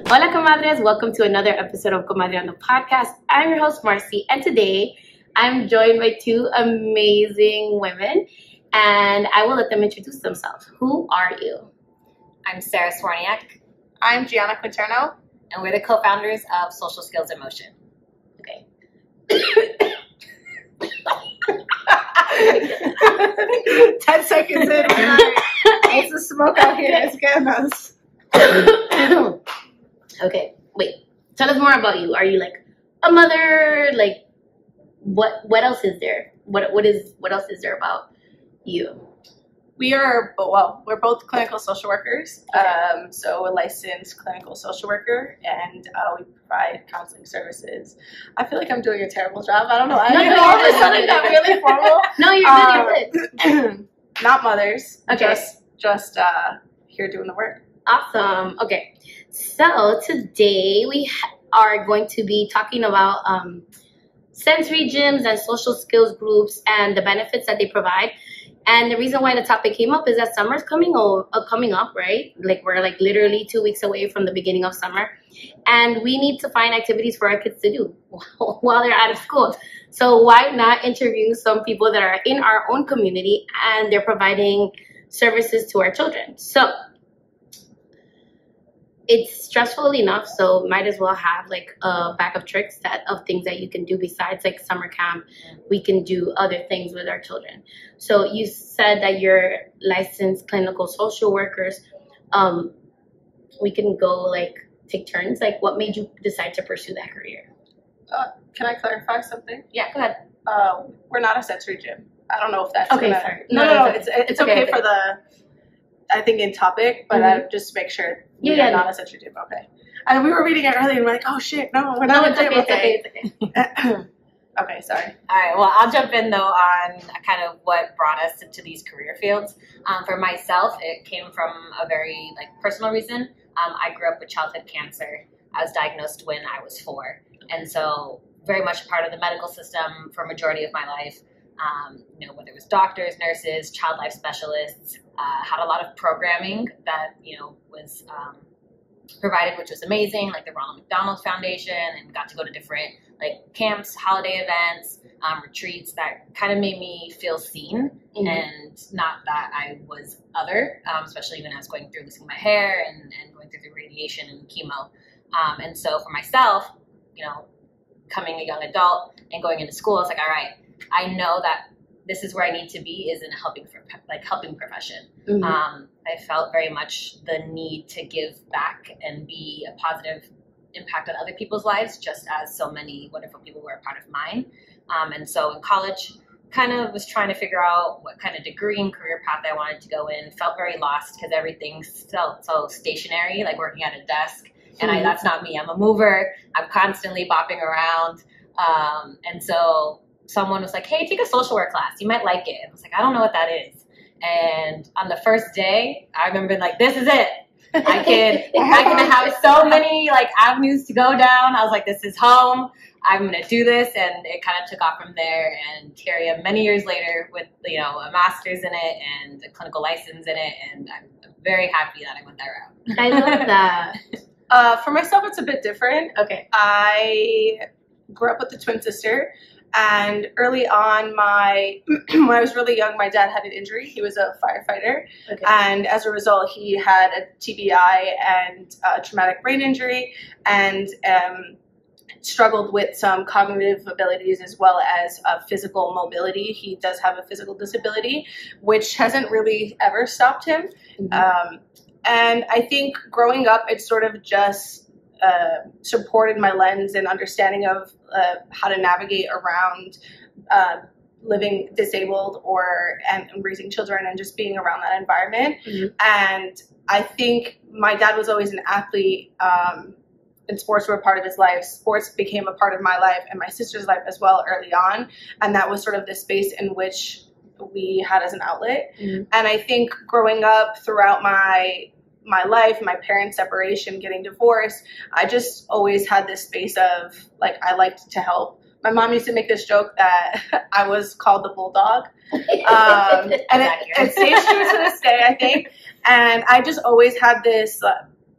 Hola Comadres, welcome to another episode of Comadreando podcast. I'm your host Marcy, and today I'm joined by two amazing women, and I will let them introduce themselves. Who are you? I'm Sarah Swarniak. I'm Gianna Quinterno. And we're the co-founders of Social Skills in Motion. Okay. 10 seconds in, it's the smoke out here. It's getting us. Okay, wait. Tell us more about you. Are you like a mother? Like, what else is there? What else is there about you? We're both clinical social workers. Okay. So a licensed clinical social worker, and we provide counseling services. I feel like I'm doing a terrible job. I don't know. All of a sudden got really formal. No, you're good. Not mothers. Okay. Just here doing the work. Awesome. Okay. So today we are going to be talking about sensory gyms and social skills groups and the benefits that they provide. And the reason why the topic came up is that summer's coming up, right? Like we're like literally 2 weeks away from the beginning of summer. And we need to find activities for our kids to do while they're out of school. So why not interview some people that are in our own community and they're providing services to our children. So it's stressful enough, so might as well have like a bag of tricks of things that you can do besides like summer camp. We can do other things with our children. So you said that you're licensed clinical social workers. We can go like take turns. Like, what made you decide to pursue that career? Can I clarify something? Yeah, go ahead. We're not a sensory gym. I don't know if that's Okay, gonna... sorry. No. It's okay for the, I think, in topic, but I just make sure we're not a sensory gym. Okay. And we were reading it earlier and we're like, oh shit, no, we're not a gym. It's okay. Okay, sorry. All right, well, I'll jump in, though, on kind of what brought us into these career fields. For myself, it came from a very personal reason. I grew up with childhood cancer. I was diagnosed when I was 4. And so very much part of the medical system for a majority of my life. Whether it was doctors, nurses, child life specialists, had a lot of programming that, was provided, which was amazing, like the Ronald McDonald Foundation, and got to go to different camps, holiday events, retreats that kind of made me feel seen and not that I was other, especially when I was going through losing my hair and going through the radiation and chemo. And so for myself, becoming a young adult and going into school, it's like, all right, I know that this is where I need to be, is in a helping profession. I felt very much the need to give back and be a positive impact on other people's lives, just as so many wonderful people were a part of mine. And so in college, kind of was trying to figure out what kind of degree and career path I wanted to go in. Felt very lost because everything felt so stationary, like working at a desk. And that's not me. I'm a mover. I'm constantly bopping around. And so someone was like, hey, take a social work class. You might like it. I was like, I don't know what that is. And on the first day, I remember this is it. I can have so many avenues to go down. I was like, this is home. I'm going to do this. And it kind of took off from there. And here I am many years later with, a master's in it and a clinical license in it. And I'm very happy that I went that route. I love that. For myself, it's a bit different. Okay. I grew up with a twin sister. And early on, when I was really young, my dad had an injury. He was a firefighter. Okay. And as a result, he had a TBI and a traumatic brain injury and struggled with some cognitive abilities as well as physical mobility. He does have a physical disability, which hasn't really ever stopped him. And I think growing up, it sort of just supported my lens and understanding of how to navigate around living disabled and raising children and just being around that environment. And I think my dad was always an athlete, and sports were a part of his life. Sports became a part of my life and my sister's life as well early on. And that was sort of the space in which we had as an outlet. And I think growing up throughout my life, my parents' separation, getting divorced, I just always had this space of I liked to help. My mom used to make this joke that I was called the bulldog. And it stays true to this day, I think. And I just always had this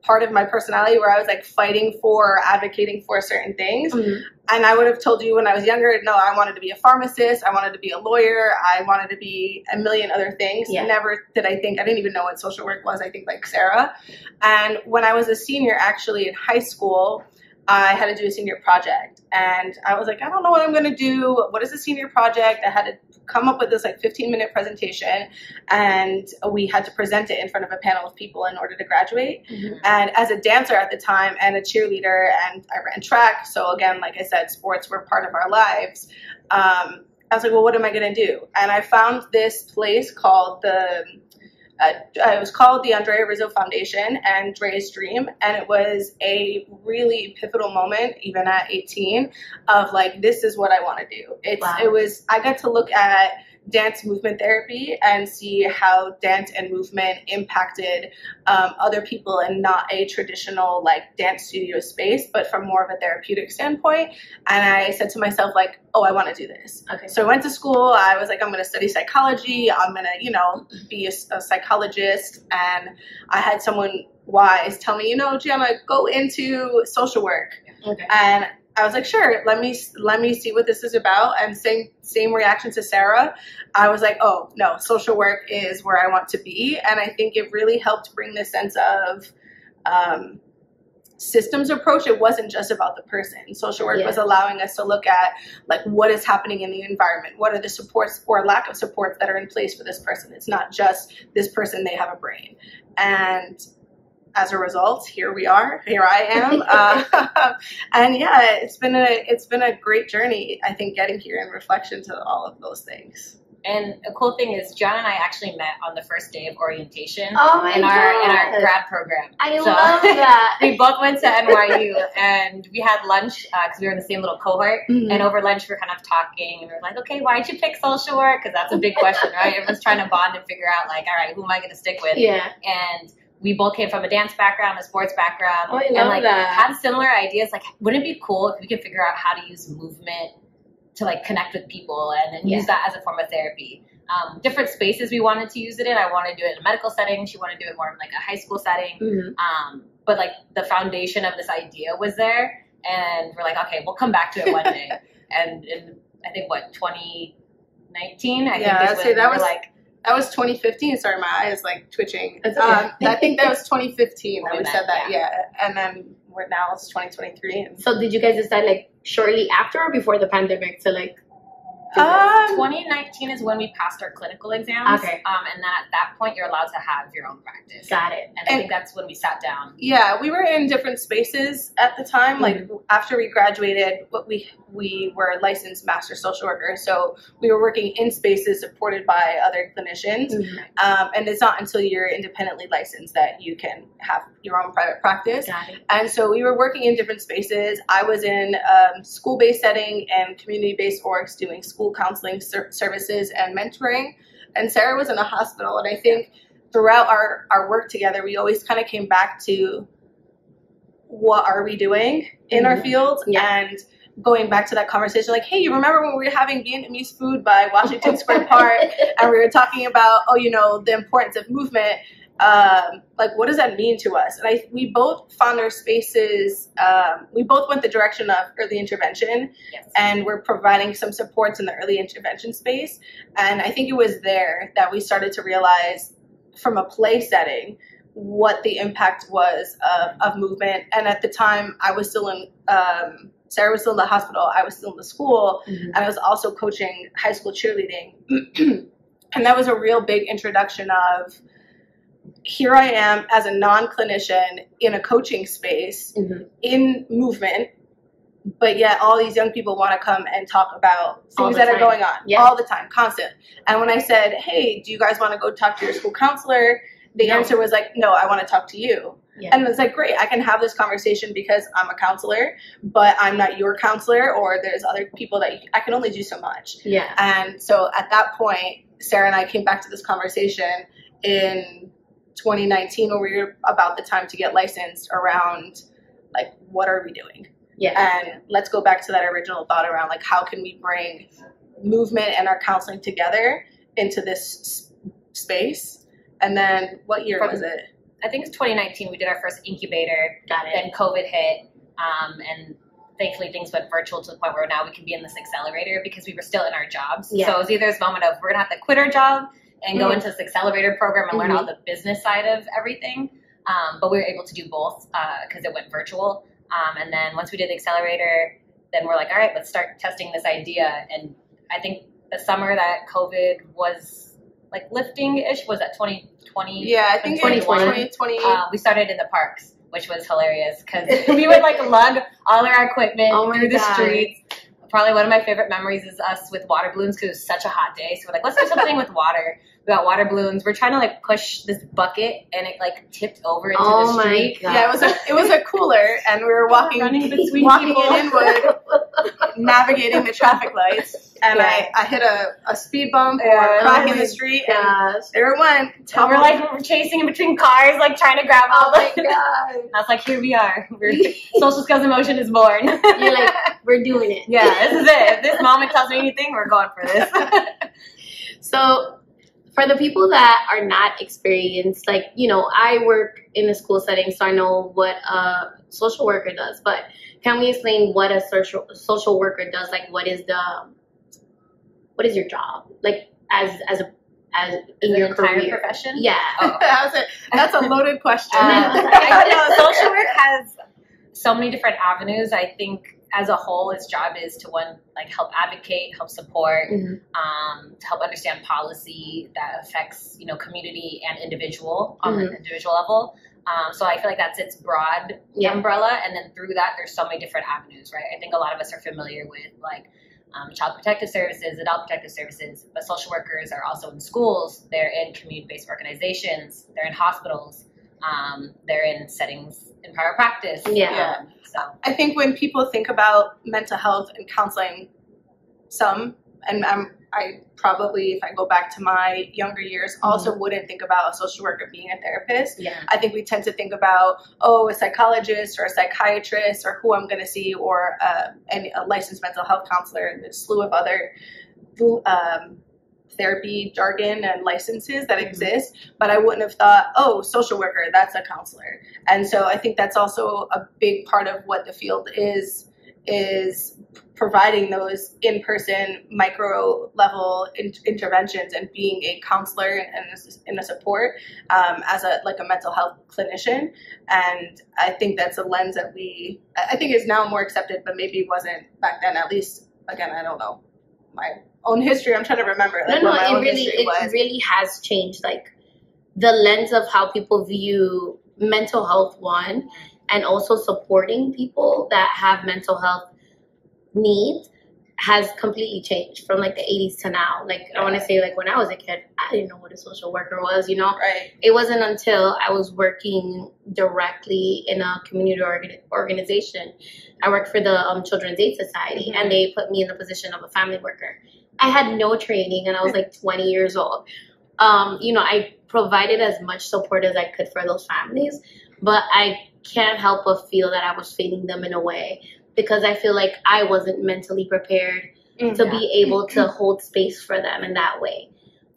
part of my personality where I was like fighting for or advocating for certain things. Mm-hmm. And I would have told you when I was younger, no, I wanted to be a pharmacist. I wanted to be a lawyer. I wanted to be a million other things. Yeah. Never did I think, I didn't even know what social work was. I think like Sarah. And when I was a senior, actually in high school, I had to do a senior project. And I was like, I don't know what I'm going to do. What is a senior project? I had to come up with this like 15-minute presentation, and we had to present it in front of a panel of people in order to graduate. Mm-hmm. And as a dancer at the time and a cheerleader, and I ran track, so again, like I said, sports were part of our lives. I was like, well, what am I going to do? And I found this place called it was called the Andrea Rizzo Foundation and Drea's Dream, and it was a really pivotal moment, even at 18, of like, this is what I want to do. I got to look at dance movement therapy and see how dance and movement impacted other people in not a traditional like dance studio space, but from more of a therapeutic standpoint. And I said to myself, like, oh, I want to do this. Okay. So I went to school. I was like, I'm going to study psychology. I'm going to, be a psychologist. And I had someone wise tell me, Gianna, go into social work. Okay. And I was like, sure, let me see what this is about. And same reaction to Sarah. I was like, oh, no, social work is where I want to be. And I think it really helped bring this sense of systems approach. It wasn't just about the person. Social work was allowing us to look at like what is happening in the environment. What are the supports or lack of supports that are in place for this person? It's not just this person, they have a brain. And as a result, here I am. And yeah, it's been a great journey, I think, getting here in reflection to all of those things. And a cool thing is, John and I actually met on the first day of orientation in God. our grad program. I love that. We both went to NYU, and we had lunch because we were in the same little cohort. Mm-hmm. And over lunch, we were kind of talking, and we were like, okay, why'd you pick social work? Because that's a big question, right? Everyone's trying to bond and figure out, like, all right, who am I going to stick with? Yeah. And we both came from a dance background, a sports background. Oh, I love that. Had similar ideas. Like, wouldn't it be cool if we could figure out how to use movement to like connect with people and then use that as a form of therapy? Different spaces we wanted to use it in. I wanted to do it in a medical setting. She wanted to do it more in like a high school setting. Mm-hmm. But like the foundation of this idea was there, and we're like, okay, we'll come back to it one day. And in I think 2019. That was 2015. Sorry, my eye is like twitching. Okay. I think that was 2015 that we said that. Yeah. And then now it's 2023. And So did you guys decide like shortly after or before the pandemic to like? 2019 is when we passed our clinical exams. Okay. And then at that point, you're allowed to have your own practice. Got it. And I think that's when we sat down. Yeah, we were in different spaces at the time. Mm-hmm. Like after we graduated, we were licensed master social workers, so we were working in spaces supported by other clinicians. Mm-hmm. And it's not until you're independently licensed that you can have your own private practice. Got it. And so we were working in different spaces. I was in school-based setting and community-based orgs doing school counseling services and mentoring. And Sarah was in a hospital. And I think throughout our work together, we always kind of came back to what are we doing in our fields? Yeah. And going back to that conversation, like, hey, you remember when we were having Vietnamese food by Washington Square Park and we were talking about, the importance of movement. Like, what does that mean to us? And we both found our spaces, we both went the direction of early intervention. Yes. And we're providing some supports in the early intervention space. And I think it was there that we started to realize from a play setting what the impact was of movement. And at the time, I was still in, Sarah was still in the hospital, I was still in the school, and I was also coaching high school cheerleading. And that was a real big introduction of, here I am as a non-clinician in a coaching space in movement, but yet all these young people want to come and talk about things that are going on all the time, constant. And when I said, hey, do you guys want to go talk to your school counselor? The answer was like, no, I want to talk to you. Yeah. And it's like, great, I can have this conversation because I'm a counselor, but I'm not your counselor, or there's other people that I can only do so much. Yeah. And so at that point, Sarah and I came back to this conversation in 2019 when we were about the time to get licensed around, like, what are we doing? Yeah. And let's go back to that original thought around, like, how can we bring movement and our counseling together into this space? And then what year was it? I think it's 2019, we did our first incubator. Got it. Then COVID hit, and thankfully things went virtual to the point where now we can be in this accelerator because we were still in our jobs. Yeah. So it was either this moment of we're going to have to quit our job and go into this accelerator program and learn all the business side of everything. But we were able to do both because it went virtual. And then once we did the accelerator, then we're like, all right, let's start testing this idea. And I think the summer that COVID was like lifting-ish, was that 2020? Yeah, I think 2020. We started in the parks, which was hilarious because we would like lug all our equipment through the streets. Probably one of my favorite memories is us with water balloons because it was such a hot day. So we're like, let's do something with water. We got water balloons. We're trying to like push this bucket and it like tipped over into the street. God. Yeah, it was a cooler and we were walking in Inwood, navigating the traffic lights, and I hit a speed bump or a crack in the street, and there it went. And we're chasing in between cars, like trying to grab all my God. And I was like, here we are. Social skills in motion is born. You're like, we're doing it. Yeah, this is it. If this moment tells me anything, we're going for this. So for the people that are not experienced, like, you know, I work in a school setting, so I know what a social worker does, but can we explain what a social worker does? Like, what is your job? Like, as in your career profession? Yeah. Oh. That's a loaded question. Social work has so many different avenues. I think as a whole, its job is to help advocate, help support, to help understand policy that affects, community and individual on an individual level. So I feel like that's its broad umbrella. And then through that, there's so many different avenues, right? I think a lot of us are familiar with child protective services, adult protective services, but social workers are also in schools. They're in community-based organizations. They're in hospitals. They're in settings in private practice. Yeah. So I think when people think about mental health and counseling, I probably, if I go back to my younger years, also wouldn't think about a social worker being a therapist. Yeah. I think we tend to think about, a psychologist or a psychiatrist or who I'm going to see, or a licensed mental health counselor, and a slew of other therapy jargon and licenses that exist, but I wouldn't have thought, social worker, that's a counselor. And so I think that's also a big part of what the field is providing those in-person micro level interventions and being a counselor and in a support as a mental health clinician. And I think that's a lens that I think is now more accepted, but maybe wasn't back then. At least, again, I don't know my own history. I'm trying to remember. It really has changed, like the lens of how people view mental health, one, and also supporting people that have mental health needs has completely changed from like the 80s to now. Like I want to say, like when I was a kid, I didn't know what a social worker was, Right. It wasn't until I was working directly in a community organization. I worked for the Children's Aid Society, and they put me in the position of a family worker. I had no training, and I was like 20 years old. I provided as much support as I could for those families, but I can't help but feel that I was failing them in a way, because I feel like I wasn't mentally prepared to be able to hold space for them in that way.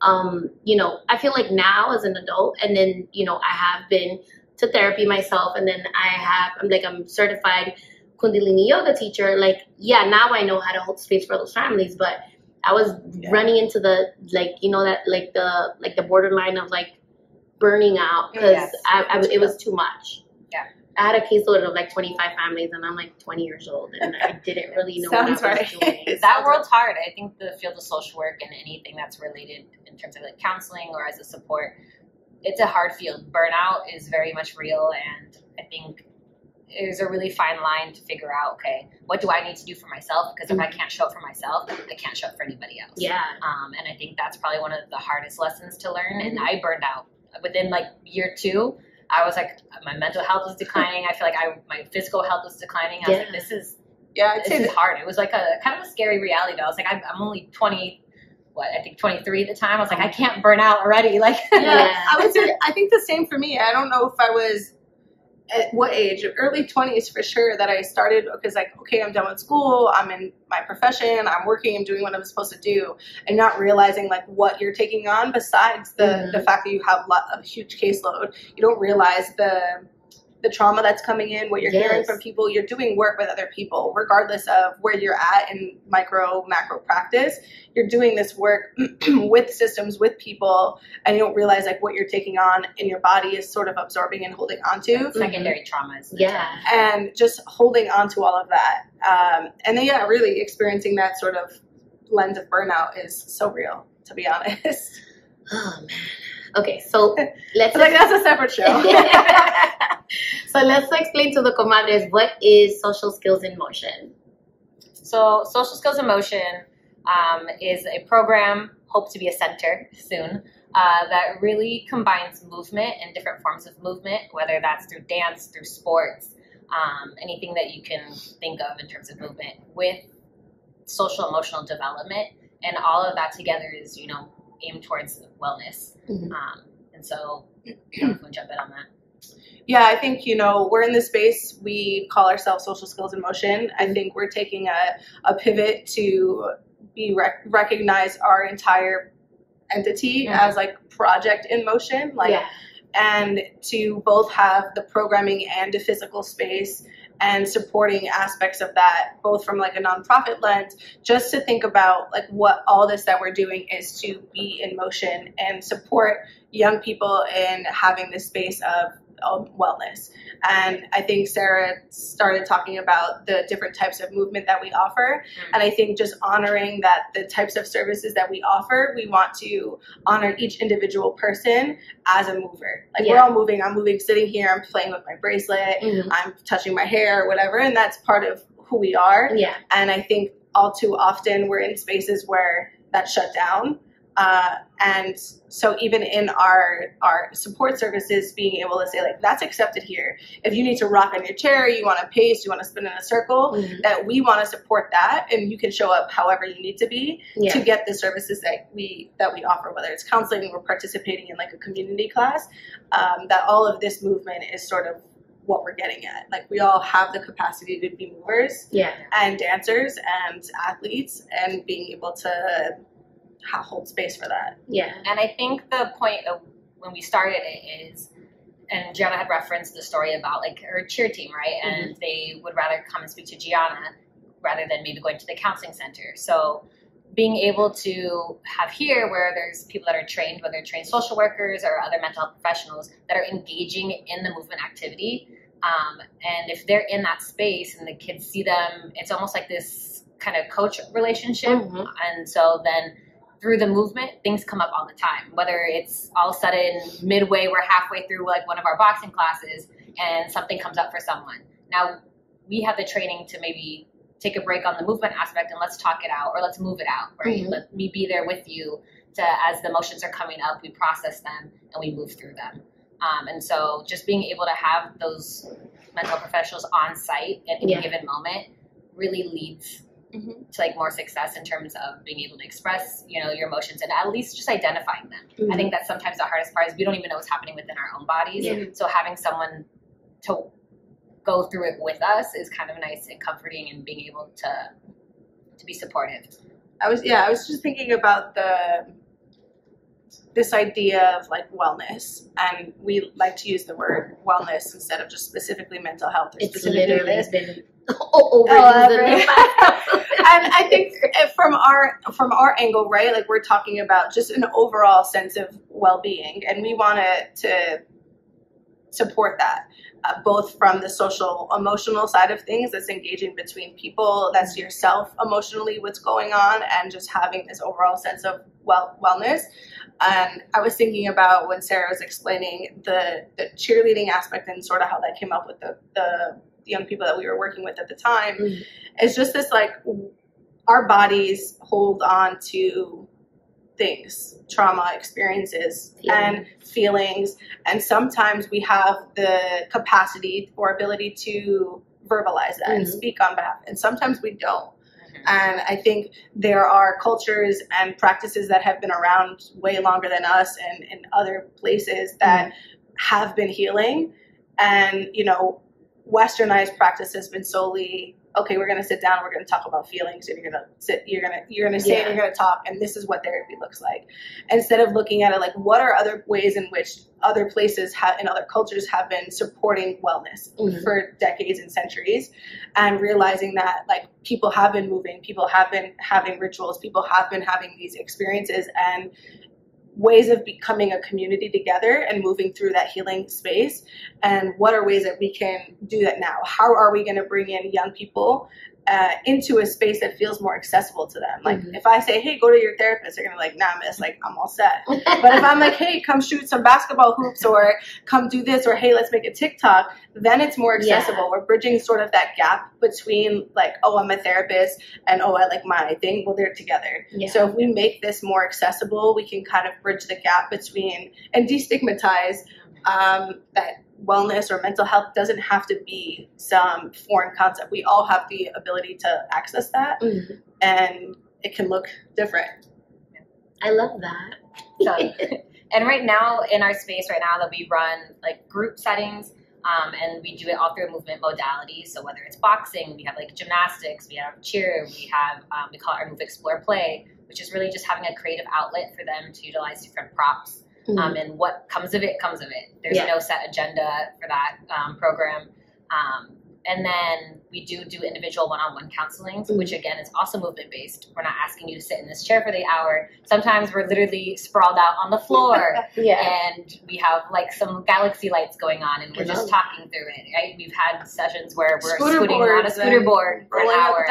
I feel like now as an adult, and then, I have been to therapy myself, and then I'm certified Kundalini yoga teacher. Now I know how to hold space for those families, but I was running into the, the borderline of burning out, because it was too much. Yeah. I had a caseload of 25 families, and I'm 20 years old, and I didn't really know what I was doing. That world's hard. I think the field of social work and anything that's related in terms of counseling or as a support, it's a hard field. Burnout is very much real, and I think there's a really fine line to figure out, okay, what do I need to do for myself? Because if I can't show up for myself, I can't show up for anybody else. Yeah. And I think that's probably one of the hardest lessons to learn. And I burned out within year 2. I was my mental health was declining. I feel my physical health was declining. I was this is hard. It was a kind of a scary reality though. I was I'm only 20, I think 23 at the time. I was I can't burn out already. I would say, I think the same for me. I don't know if I was at what age? Early 20s for sure, that I started, because like, okay, I'm done with school, I'm in my profession, I'm working, I'm doing what I'm supposed to do, and not realizing like what you're taking on besides the fact that you have a huge caseload. You don't realize the trauma that's coming in, what you're hearing from people. You're doing work with other people, regardless of where you're at in micro, macro practice. You're doing this work with systems, with people, and you don't realize like what you're taking on in your body is sort of absorbing and holding onto. Secondary traumas. Yeah. And just holding on to all of that. And then, yeah, really experiencing that sort of lens of burnout is so real, to be honest. Oh, man. Okay, so let's... like, that's a separate show. So let's explain to the comadres, what is Social Skills in Motion? So Social Skills in Motion is a program, hope to be a center soon, that really combines movement and different forms of movement, whether that's through dance, through sports, anything that you can think of in terms of movement, with social emotional development. And all of that together is, you know, aimed towards wellness. And so I'm going to jump in on that. Yeah, I think, you know, we're in this space. We call ourselves Social Skills in Motion. I think we're taking a pivot to recognize our entire entity as like project in motion, like, and to both have the programming and the physical space and supporting aspects of that, both from like a nonprofit lens, just to think about like what all this that we're doing is to be in motion and support young people in having this space of wellness. And I think Sarah started talking about the different types of movement that we offer. And I think just honoring that the types of services that we offer, we want to honor each individual person as a mover. Like we're all moving. I'm moving, sitting here, I'm playing with my bracelet, I'm touching my hair or whatever. And that's part of who we are. And I think all too often we're in spaces where that's shut down. And so even in our support services, being able to say like, that's accepted here. If you need to rock on your chair, you want to pace, you want to spin in a circle, that we want to support that. And you can show up however you need to be to get the services that we offer, whether it's counseling or participating in like a community class, that all of this movement is sort of what we're getting at. Like we all have the capacity to be movers and dancers and athletes, and being able to hold space for that. And I think the point of when we started it is, and Gianna had referenced the story about like her cheer team, right? And they would rather come and speak to Gianna rather than maybe going to the counseling center. So being able to have here where there's people that are trained, whether trained social workers or other mental health professionals that are engaging in the movement activity. And if they're in that space and the kids see them, it's almost like this kind of coach relationship. And so then through the movement, things come up all the time, whether it's all of a sudden midway, we're halfway through like one of our boxing classes and something comes up for someone. Now we have the training to maybe take a break on the movement aspect and let's talk it out, or let's move it out, right? Let me be there with you to, as the emotions are coming up, we process them and we move through them. And so just being able to have those mental professionals on site at any given moment really leads to like more success in terms of being able to express, you know, your emotions and at least just identifying them. I think that's sometimes the hardest part is we don't even know what's happening within our own bodies. So having someone to go through it with us is kind of nice and comforting, and being able to be supportive. I was just thinking about this idea of like wellness, and we like to use the word wellness instead of just specifically mental health. Or it's literally been and I think from our angle, right, like we're talking about just an overall sense of well-being, and we want to support that. Both from the social emotional side of things, that's engaging between people, that's yourself emotionally, what's going on, and just having this overall sense of wellness. And I was thinking about when Sarah was explaining the cheerleading aspect and sort of how that came up with the young people that we were working with at the time. It's just this like, our bodies hold on to things, trauma experiences and feelings, and sometimes we have the capacity or ability to verbalize that and speak on behalf, and sometimes we don't. And I think there are cultures and practices that have been around way longer than us and in other places that have been healing, And, you know, westernized practice has been solely, okay, we're going to sit down, we're going to talk about feelings, and you're going to sit, you're going to say, and you're going to talk, and this is what therapy looks like. Instead of looking at it like, what are other ways in which other places have, and other cultures have been supporting wellness for decades and centuries, and realizing that like people have been moving, people have been having rituals, people have been having these experiences and ways of becoming a community together and moving through that healing space. And what are ways that we can do that now? How are we going to bring in young people into a space that feels more accessible to them? Like if I say, hey, go to your therapist, they're going to be like, nah, miss, like I'm all set. But if I'm like, hey, come shoot some basketball hoops, or come do this, or hey, let's make a TikTok, then it's more accessible. We're bridging sort of that gap between like, oh, I'm a therapist, and oh, I like my thing. Well, they're together. So if we make this more accessible, we can kind of bridge the gap between and destigmatize that wellness or mental health doesn't have to be some foreign concept. We all have the ability to access that, and it can look different. I love that. So, and right now in our space right now that we run like group settings, and we do it all through movement modalities. So whether it's boxing, we have like gymnastics, we have cheer, we have, we call it our Move, Explore, Play, which is really just having a creative outlet for them to utilize different props. And what comes of it, comes of it. There's no set agenda for that program. And then we do individual one-on-one counseling, which again is also movement-based. We're not asking you to sit in this chair for the hour. Sometimes we're literally sprawled out on the floor, and we have like some galaxy lights going on, and we're just talking through it. Right? We've had sessions where we're scooting on a scooter board for an hour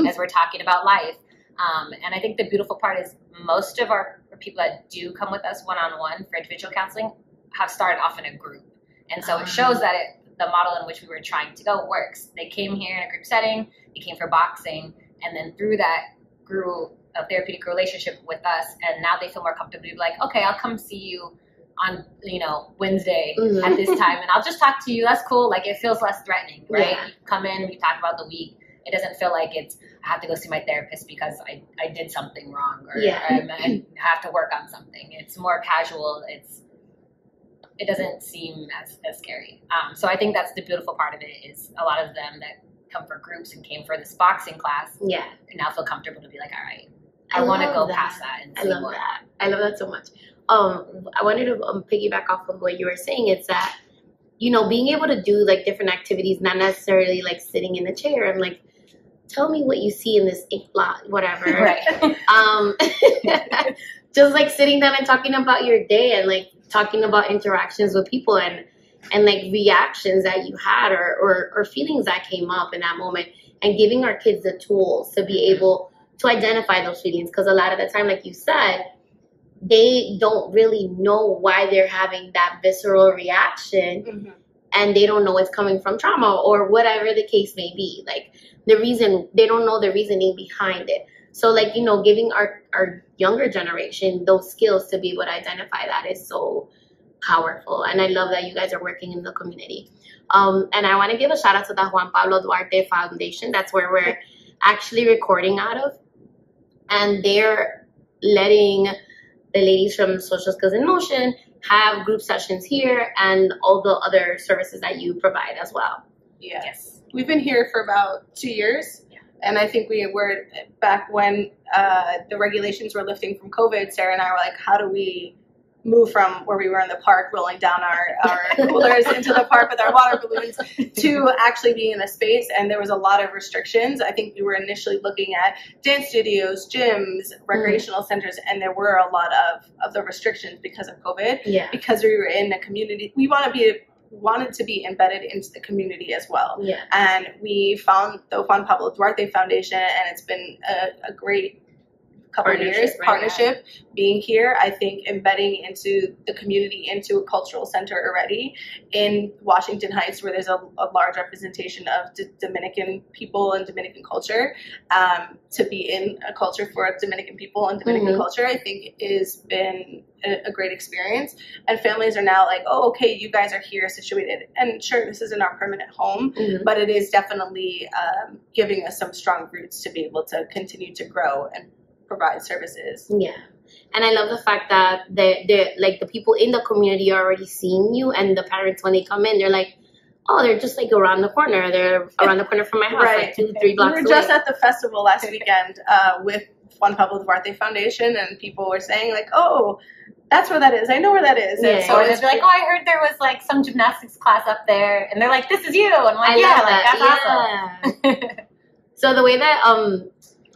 as we're talking about life. And I think the beautiful part is most of our people that do come with us one-on-one for individual counseling have started off in a group. And so it shows that the model in which we were trying to go works. They came here in a group setting, they came for boxing, and then through that grew a therapeutic relationship with us. And now they feel more comfortable to be like, okay, I'll come see you on, you know, Wednesday at this time, and I'll just talk to you. That's cool. Like it feels less threatening, right? You come in, we talk about the week. It doesn't feel like it's, I have to go see my therapist because I did something wrong, or I have to work on something. It's more casual. It doesn't seem as scary. So I think that's the beautiful part of it, is a lot of them that come for groups and came for this boxing class now feel comfortable to be like, all right, I want to go past that. And see more. I love that so much. I wanted to piggyback off of what you were saying. It's that, you know, being able to do like different activities, not necessarily like sitting in a chair and like, tell me what you see in this ink blot, whatever. Just like sitting down and talking about your day and like talking about interactions with people and like reactions that you had or feelings that came up in that moment, and giving our kids the tools to be able to identify those feelings. Because a lot of the time, like you said, they don't really know why they're having that visceral reaction, and they don't know it's coming from trauma or whatever the case may be. Like the reason, they don't know the reasoning behind it. So like, you know, giving our younger generation those skills to be able to identify that is so powerful. And I love that you guys are working in the community. And I want to give a shout out to the Juan Pablo Duarte Foundation. That's where we're actually recording out of. And they're letting the ladies from Social Skills in Motion have group sessions here and all the other services that you provide as well. Yes. We've been here for about 2 years. And I think we were back when the regulations were lifting from COVID. Sarah and I were like, how do we move from where we were in the park rolling down our coolers into the park with our water balloons to actually being in a space? And there was a lot of restrictions. I think we were initially looking at dance studios, gyms, recreational centers, and there were a lot of the restrictions because of COVID. Because we were in a community, we wanted to be embedded into the community as well. And we found the Juan Pablo Duarte Foundation, and it's been a great couple of years partnership being here. I think embedding into the community, into a cultural center already in Washington Heights, where there's a large representation of Dominican people and Dominican culture, to be in a culture for Dominican people and Dominican culture, I think has been a great experience. And families are now like, oh, okay, you guys are here situated. And sure, this isn't our permanent home, but it is definitely giving us some strong roots to be able to continue to grow and provide services. And I love the fact that they're like the people in the community are already seeing you, and the parents, when they come in, they're like, oh, they're just like around the corner. They're around the corner from my house, like 2-3 blocks away. We were just at the festival last weekend with Juan Pablo Duarte Foundation, and people were saying like, oh, that's where that is. I know where that is. And so it's like, oh, I heard there was like some gymnastics class up there, and they're like, this is you. And I'm like, that's awesome. So the way that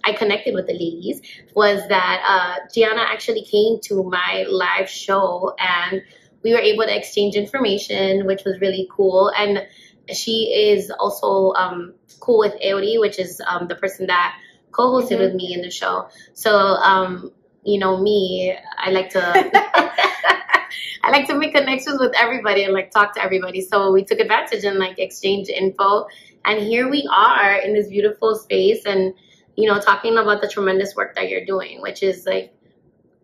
I connected with the ladies was that Gianna actually came to my live show, and we were able to exchange information, which was really cool. And she is also cool with Eori, which is the person that co-hosted with me in the show. So, you know me, I like to I like to make connections with everybody and like talk to everybody. So we took advantage and like exchange info. And here we are in this beautiful space and, you know, talking about the tremendous work that you're doing, which is like,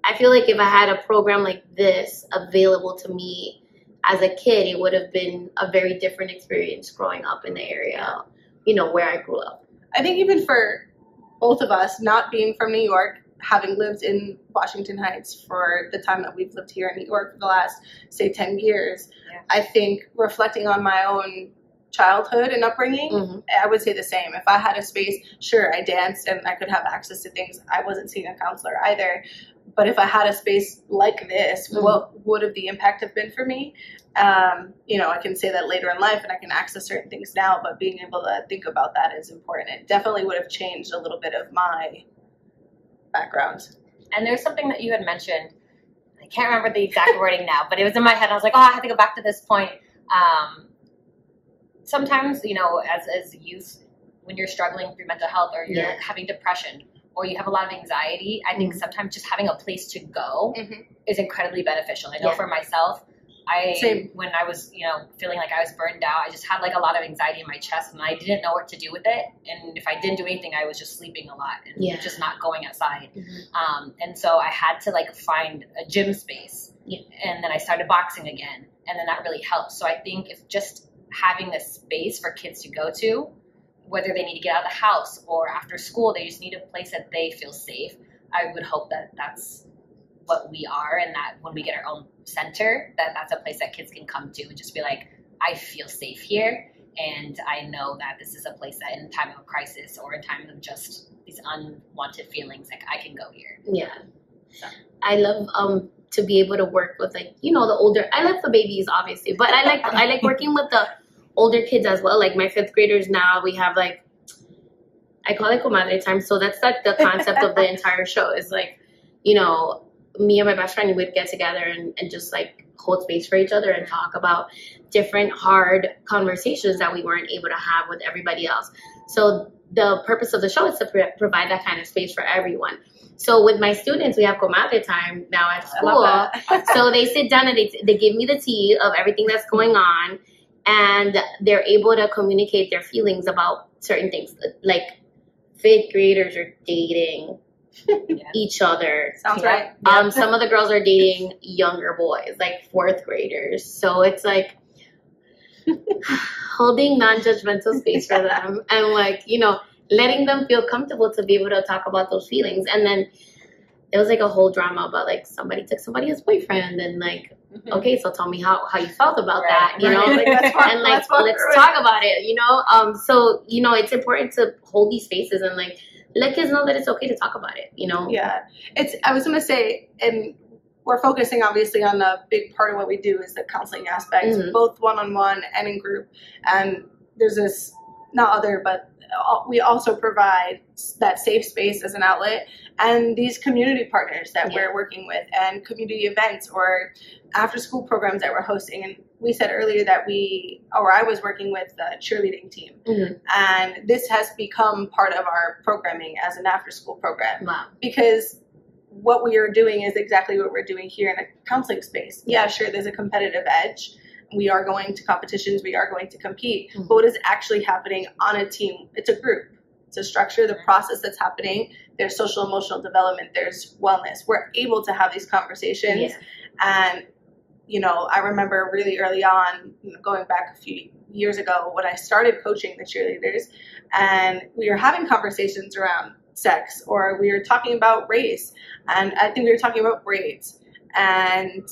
I feel like if I had a program like this available to me as a kid, it would have been a very different experience growing up in the area, you know, where I grew up. I think even for both of us, not being from New York, having lived in Washington Heights for the time that we've lived here in New York for the last, say, 10 years, I think reflecting on my own childhood and upbringing, I would say the same. If I had a space, sure, I danced and I could have access to things. I wasn't seeing a counselor either. But if I had a space like this, what would have the impact have been for me? You know, I can say that later in life and I can access certain things now, but being able to think about that is important. It definitely would have changed a little bit of my background. And there's something that you had mentioned. I can't remember the exact wording now, but it was in my head. I was like, oh, I have to go back to this point. Sometimes, you know, as youth, when you're struggling through mental health or you're having depression or you have a lot of anxiety, I think sometimes just having a place to go is incredibly beneficial. I know for myself, when I was, you know, feeling like I was burned out, I just had like a lot of anxiety in my chest and I didn't know what to do with it. And if I didn't do anything, I was just sleeping a lot and just not going outside. And so I had to like find a gym space and then I started boxing again. And then that really helped. So I think if just having a space for kids to go to, whether they need to get out of the house or after school, they just need a place that they feel safe. I would hope that that's what we are, and that when we get our own center, that's a place that kids can come to and just be like, I feel safe here, and I know that this is a place that in time of a crisis or in time of just these unwanted feelings, like I can go here. Yeah. So. I love to be able to work with, like, you know, the older, I love the babies obviously, but I like working with the older kids as well. Like my 5th graders now, we have like, I call it Comadre time. So that's like the concept of the entire show is like, you know, me and my best friend would get together and just like hold space for each other and talk about different hard conversations that we weren't able to have with everybody else. So the purpose of the show is to provide that kind of space for everyone. So with my students, we have Comadre time now at school. So they sit down and they give me the tea of everything that's going on, and they're able to communicate their feelings about certain things. Like 5th graders are dating each other. Sounds right. Some of the girls are dating younger boys, like 4th graders. So it's like holding non-judgmental space for them and like, you know, letting them feel comfortable to be able to talk about those feelings. And then there was like a whole drama about like somebody took somebody's boyfriend and like, okay, so tell me how you felt about that, you know, like, and like, let's talk about it, you know? So, you know, it's important to hold these spaces and like, let kids know that it's okay to talk about it, you know? Yeah. I was going to say, and we're focusing obviously on the big part of what we do is the counseling aspect, both one-on-one and in group. And there's this, not other, but we also provide that safe space as an outlet and these community partners that we're working with and community events or after school programs that we're hosting. And we said earlier that I was working with the cheerleading team and this has become part of our programming as an after school program because what we are doing is exactly what we're doing here in a counseling space. Yeah, sure, there's a competitive edge. We are going to competitions. We are going to compete. But what is actually happening on a team? It's a group. It's a structure, the process that's happening. There's social emotional development. There's wellness. We're able to have these conversations. And, you know, I remember really early on, going back a few years ago when I started coaching the cheerleaders, and we were having conversations around sex, or we were talking about race. And I think we were talking about grades. And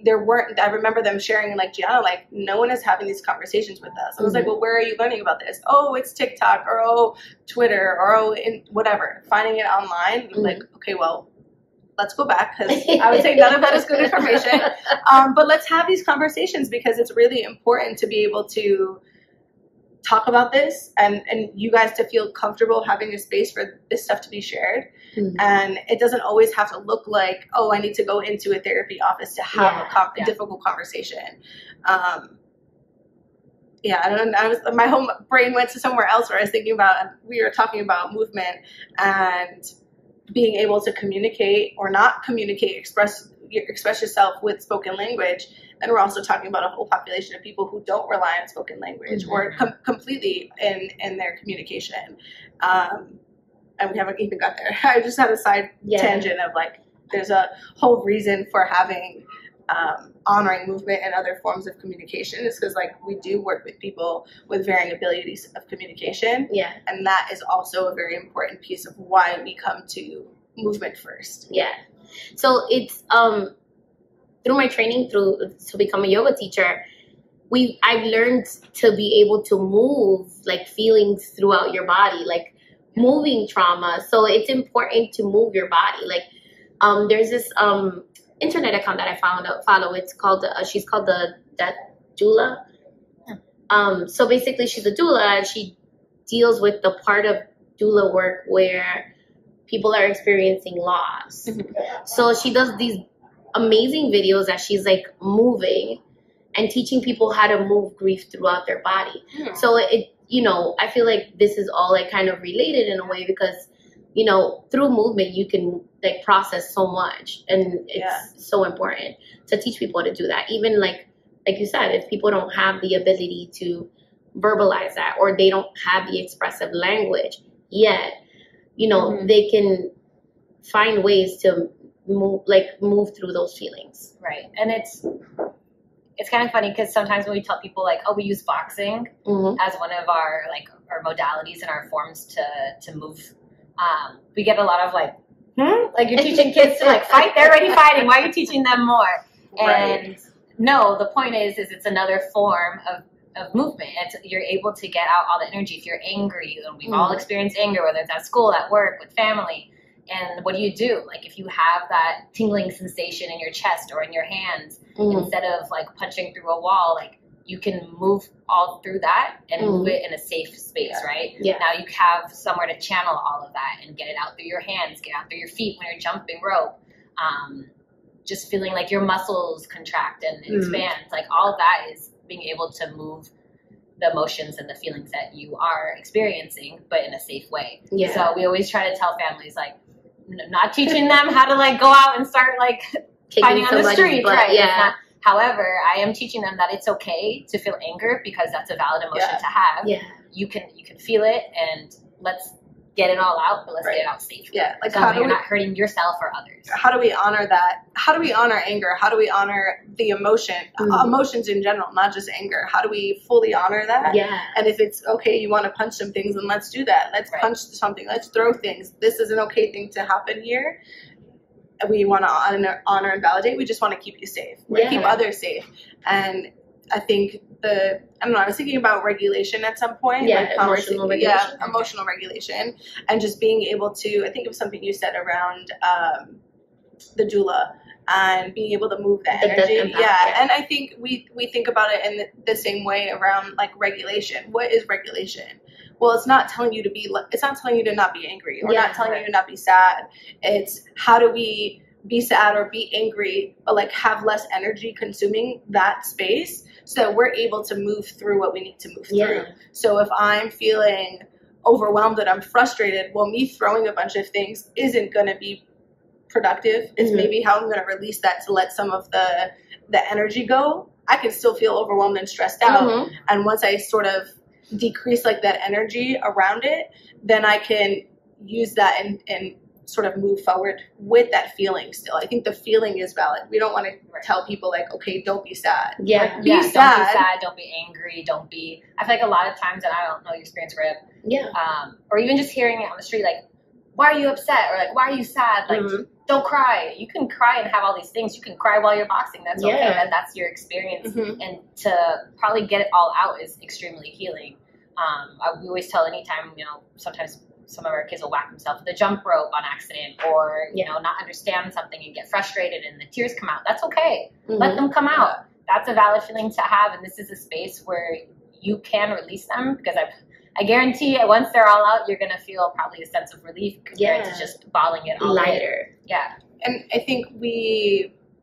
there weren't, I remember them sharing, like, Gianna, like, no one is having these conversations with us. I was like, well, where are you learning about this? Oh, it's TikTok, or oh, Twitter, or oh, in whatever. Finding it online. I'm like, okay, well, let's go back, because I would say none of that is good information. But let's have these conversations, because it's really important to be able to talk about this, and you guys to feel comfortable having a space for this stuff to be shared. And it doesn't always have to look like, oh, I need to go into a therapy office to have a difficult conversation. I don't know. My whole brain went to somewhere else where I was thinking about, we were talking about movement and being able to communicate or not communicate, express yourself with spoken language. And we're also talking about a whole population of people who don't rely on spoken language or completely in their communication. And we haven't even got there. I just had a side tangent of, like, there's a whole reason for having honoring movement and other forms of communication is because, like, we do work with people with varying abilities of communication. Yeah. And that is also a very important piece of why we come to movement first. Yeah. So it's through my training to become a yoga teacher, I've learned to be able to move, like, feelings throughout your body, like moving trauma. So it's important to move your body. Like, there's this internet account that I follow. It's called she's called the Death Doula. So basically, she's a doula, and she deals with the part of doula work where people are experiencing loss. So she does these amazing videos that she's, like, moving and teaching people how to move grief throughout their body. So it, I feel like this is all, like, kind of related in a way, because, through movement you can, like, process so much, and it's so important to teach people to do that. Even like you said, if people don't have the ability to verbalize that, or they don't have the expressive language yet, they can find ways to move through those feelings. Right. And it's kind of funny, because sometimes when we tell people, like, oh, we use boxing as one of our modalities and our forms to move, we get a lot of, like, like, you're teaching kids to, like, fight, they're already fighting, why are you teaching them more? And no, the point is it's another form of movement. You're able to get out all the energy. If you're angry, and we've all experienced anger, whether it's at school, at work, with family. And what do you do? Like, if you have that tingling sensation in your chest or in your hands, instead of, like, punching through a wall, like, you can move all through that and move it in a safe space, right? Yeah. Now you have somewhere to channel all of that and get it out through your hands, get out through your feet when you're jumping rope. Just feeling like your muscles contract and expand. Like, all of that is being able to move the emotions and the feelings that you are experiencing, but in a safe way. Yeah. So we always try to tell families, like, not teaching them how to, like, go out and start, like, fighting on the street, right? Yeah. However, I am teaching them that it's okay to feel anger, because that's a valid emotion to have. Yeah. You can feel it, and let's get it all out, but let's get it out safely. Yeah. Like, so you're not hurting yourself or others. How do we honor that? How do we honor anger? How do we honor the emotion? Emotions in general, not just anger. How do we fully honor that? Yeah. And if it's okay, you want to punch some things, then let's do that. Let's punch something. Let's throw things. This is an okay thing to happen here. We want to honor and validate. We just want to keep you safe. We keep others safe. And I think I was thinking about regulation at some point. Yeah, like emotional regulation. Yeah, emotional regulation. And just being able to, I think of something you said around the doula and being able to move that energy. And I think we think about it in the same way around, like, regulation. What is regulation? Well, it's not telling you to not be angry, or not telling you to not be sad. It's how do we be sad or be angry, but, like, have less energy consuming that space, so that we're able to move through what we need to move through. So if I'm feeling overwhelmed and I'm frustrated, well, me throwing a bunch of things isn't going to be productive. It's maybe how I'm going to release that to let some of the energy go. I can still feel overwhelmed and stressed out. And once I sort of decrease, like, that energy around it, then I can use that and sort of move forward with that feeling still. I think the feeling is valid. We don't want to tell people, like, okay, don't be sad. Yeah. Like, don't be sad, don't be angry, don't be... I feel like a lot of times, and I don't know your experience, Rip, or even just hearing it on the street, like, why are you upset? Or, like, why are you sad? Like, don't cry. You can cry and have all these things. You can cry while you're boxing. That's okay. That's your experience. And to probably get it all out is extremely healing. We always tell anytime, sometimes some of our kids will whack themselves with a jump rope on accident or, not understand something and get frustrated and the tears come out. That's okay. Let them come out. That's a valid feeling to have. And this is a space where you can release them, because I guarantee once they're all out, you're going to feel probably a sense of relief compared to just balling it all lighter. Yeah. And I think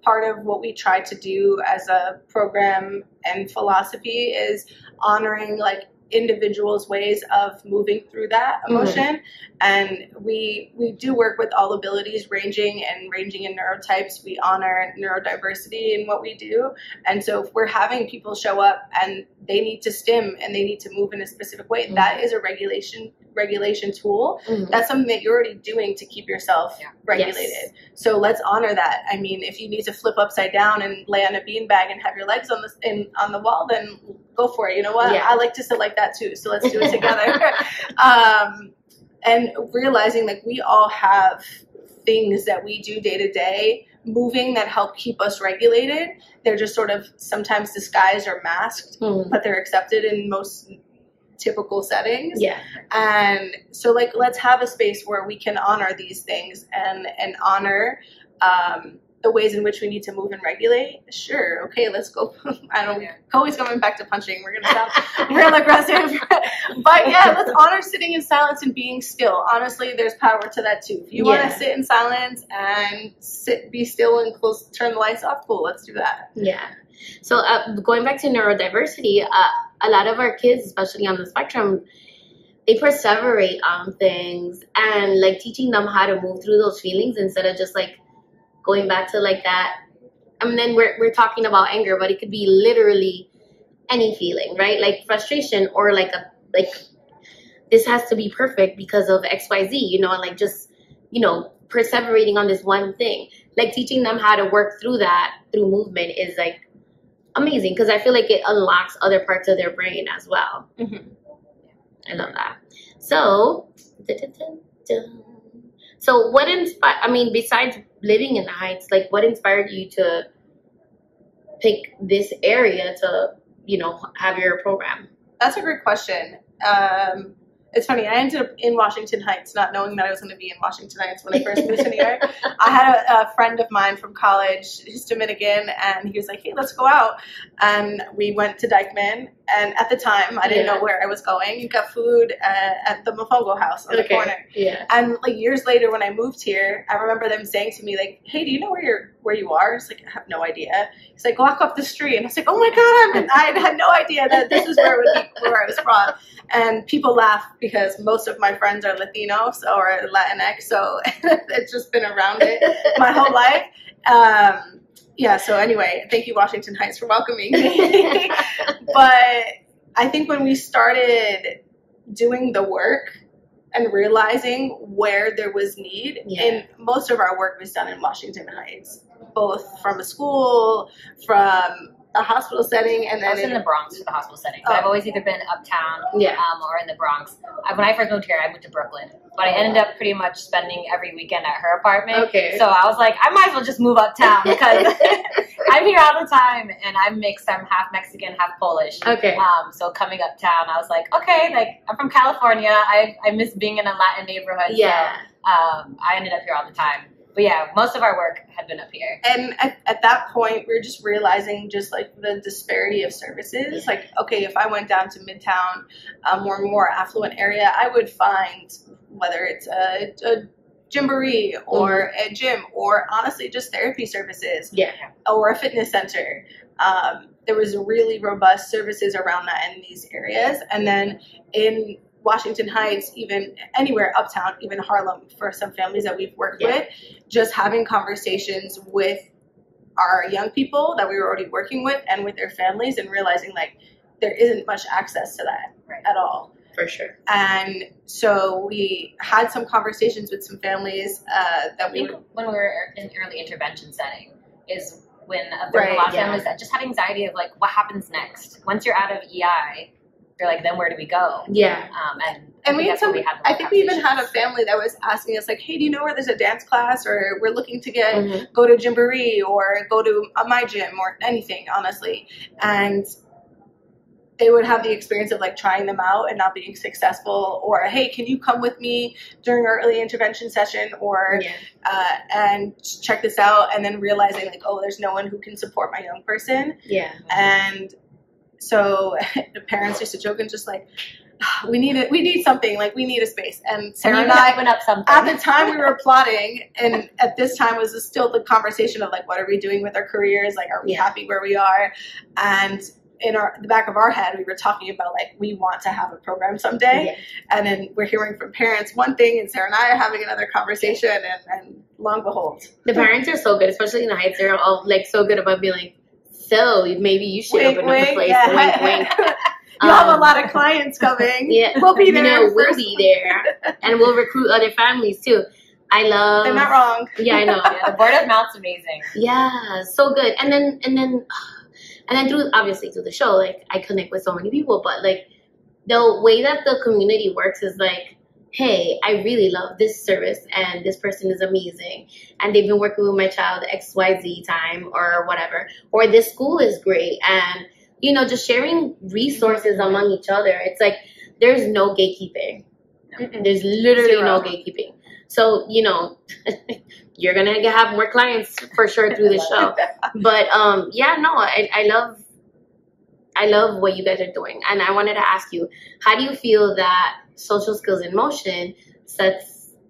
part of what we try to do as a program and philosophy is honoring like individuals' ways of moving through that emotion. And we do work with all abilities ranging in neurotypes. We honor neurodiversity in what we do. And so if we're having people show up and they need to stim and they need to move in a specific way, that is a regulation tool. That's something that you're already doing to keep yourself regulated. So let's honor that. I mean, if you need to flip upside down and lay on a beanbag and have your legs on the wall, then go for it. You know what? I like to sit like that too. So let's do it together. And realizing like we all have things that we do day to day moving that help keep us regulated. They're just sort of sometimes disguised or masked, but they're accepted in most typical settings. And so like let's have a space where we can honor these things and honor the ways in which we need to move and regulate. Sure, okay, let's go. I don't know, always coming back to punching. We're gonna sound real aggressive. But let's honor sitting in silence and being still. Honestly, there's power to that too. If you want to sit in silence and be still and turn the lights off, cool, let's do that. So going back to neurodiversity, a lot of our kids, especially on the spectrum, they perseverate on things, and like teaching them how to move through those feelings instead of just like going back to like that. I mean, then we're talking about anger, but it could be literally any feeling, right? Like frustration, or like this has to be perfect because of XYZ, and like just, perseverating on this one thing. Like teaching them how to work through that through movement is like amazing, because I feel like it unlocks other parts of their brain as well. I love that. So, so what inspired, besides living in the Heights, like what inspired you to pick this area to, have your program? That's a great question. It's funny, I ended up in Washington Heights, not knowing that I was going to be in Washington Heights when I first moved to New York. I had a friend of mine from college, he's Dominican, and he was like, hey, let's go out. And we went to Dykeman, and at the time, I didn't know where I was going. We got food at the Mofongo house on the corner. And like years later, when I moved here, I remember them saying to me, like, hey, do you know where you are? It's like, I have no idea. He's like, walk up the street. And I was like, oh my God, I had no idea that this is where I was from. And people laugh because most of my friends are Latinos or Latinx, so it's just been around it my whole life. So anyway, thank you, Washington Heights, for welcoming me. But I think when we started doing the work and realizing where there was need, and most of our work was done in Washington Heights, both from a school, from a hospital setting, and then I was in the Bronx for the hospital setting, but I've always either been uptown or in the Bronx. When I first moved here, I moved to Brooklyn, but I ended up pretty much spending every weekend at her apartment. So I was like, I might as well just move uptown, because I'm here all the time, and I'm mixed. I'm half Mexican, half Polish. So coming uptown, I was like, okay, like I'm from California. I miss being in a Latin neighborhood. So I ended up here all the time. But yeah, most of our work had been up here. And at that point, we were just realizing just like the disparity of services. Like, okay, if I went down to Midtown, a more affluent area, I would find whether it's a gymboree or a gym, or honestly just therapy services, or a fitness center. There was really robust services around that in these areas. And then in Washington Heights, even anywhere uptown, even Harlem, for some families that we've worked with, just having conversations with our young people that we were already working with and with their families, and realizing like there isn't much access to that at all. For sure. And so we had some conversations with some families that we when we were in early intervention setting is when there were a lot of families that just had anxiety of like, what happens next? Once you're out of EI, they're like, then where do we go? And And we had some, we had I think we even had a family that was asking us like, hey, do you know where there's a dance class, or we're looking to go to Gymboree or go to my gym or anything, honestly. And they would have the experience of like trying them out and not being successful, or, hey, can you come with me during our early intervention session, or, and check this out. And then realizing like, oh, there's no one who can support my young person. Yeah. And so the parents used to joke and just like, we need something, like we need a space. And Sarah and I open up something. At the time we were plotting, and at this time was still the conversation of like, what are we doing with our careers? Like, are we happy where we are? And in the back of our head, we were talking about like, we want to have a program someday. And then we're hearing from parents one thing, and Sarah and I are having another conversation, and lo and behold. The parents are so good, especially in the Heights. They're all like so good about being like, so maybe you should open up a place. Wink, wink. You have a lot of clients coming. We'll be there. We'll be there, and we'll recruit other families too. I love. They're not wrong. Yeah, I know. The word of mouth's amazing. Yeah, so good. And then through the show, like I connect with so many people. But like the way that the community works is like, hey, I really love this service, and this person is amazing, and they've been working with my child XYZ time or whatever, or this school is great, and just sharing resources among each other. It's like there's no gatekeeping. There's literally no gatekeeping. So, you're going to have more clients for sure through the show. But, I love what you guys are doing. And I wanted to ask you, how do you feel that Social Skills in Motion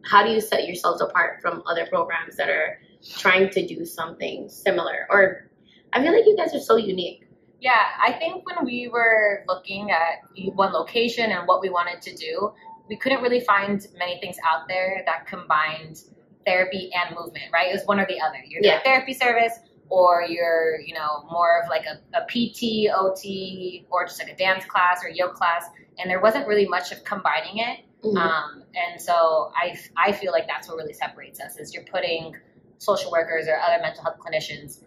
how do you set yourselves apart from other programs that are trying to do something similar? Or I feel like you guys are so unique. Yeah, I think when we were looking at one location and what we wanted to do, we couldn't really find many things out there that combined therapy and movement, right? It was one or the other. You're a therapy service, or you're, more of like a PT, OT, or just like a dance class or yoga class. And there wasn't really much of combining it. And so I feel like that's what really separates us, is you're putting social workers or other mental health clinicians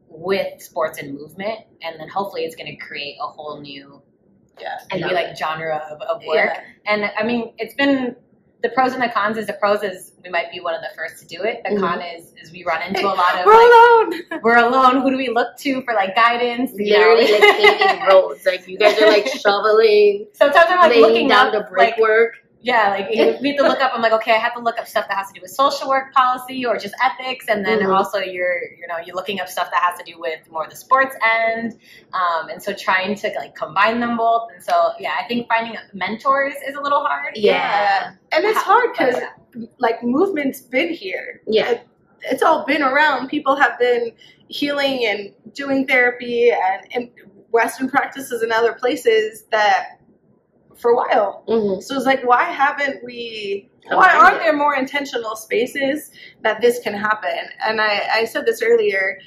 with sports and movement, and then hopefully it's going to create a whole new genre of work. And I mean, it's been the pros and the cons. Is the pros is we might be one of the first to do it. The con is we run into a lot of we're alone. Who do we look to for like guidance? Literally like paving roads. Like you guys are like shoveling. Sometimes I'm like looking down up the brickwork. Yeah, like we have to look up. I'm like, okay, I have to look up stuff that has to do with social work policy or just ethics, and then also you're looking up stuff that has to do with more the sports end, and so trying to like combine them both. And so I think finding mentors is a little hard. And it's hard because like movement's been here. It's all been around. People have been healing and doing therapy and in Western practices and other places that. For a while. So it's like, why aren't there more intentional spaces that this can happen? And I said this earlier,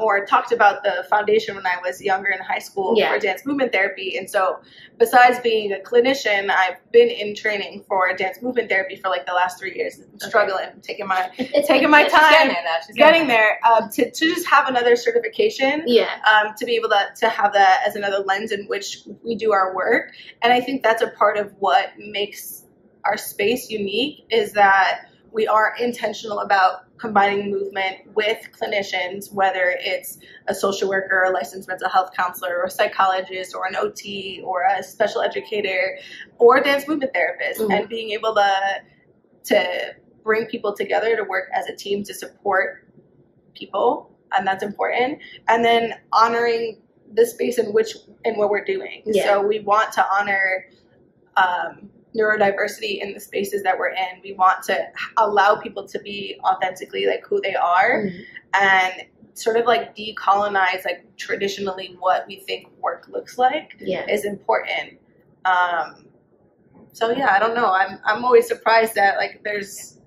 or talked about the foundation when I was younger in high school for dance movement therapy. And so besides being a clinician, I've been in training for dance movement therapy for like the last 3 years. I'm struggling, taking my time, getting there, to just have another certification, to be able to have that as another lens in which we do our work. And I think that's a part of what makes our space unique, is that we are intentional about combining movement with clinicians, whether it's a social worker, a licensed mental health counselor, or a psychologist, or an OT, or a special educator, or a dance movement therapist, and being able to bring people together to work as a team to support people, and that's important. And then honoring the space in what we're doing. So we want to honor neurodiversity in the spaces that we're in. We want to allow people to be authentically like who they are, and sort of like decolonize like traditionally what we think work looks like is important. So I don't know. I'm always surprised that like there's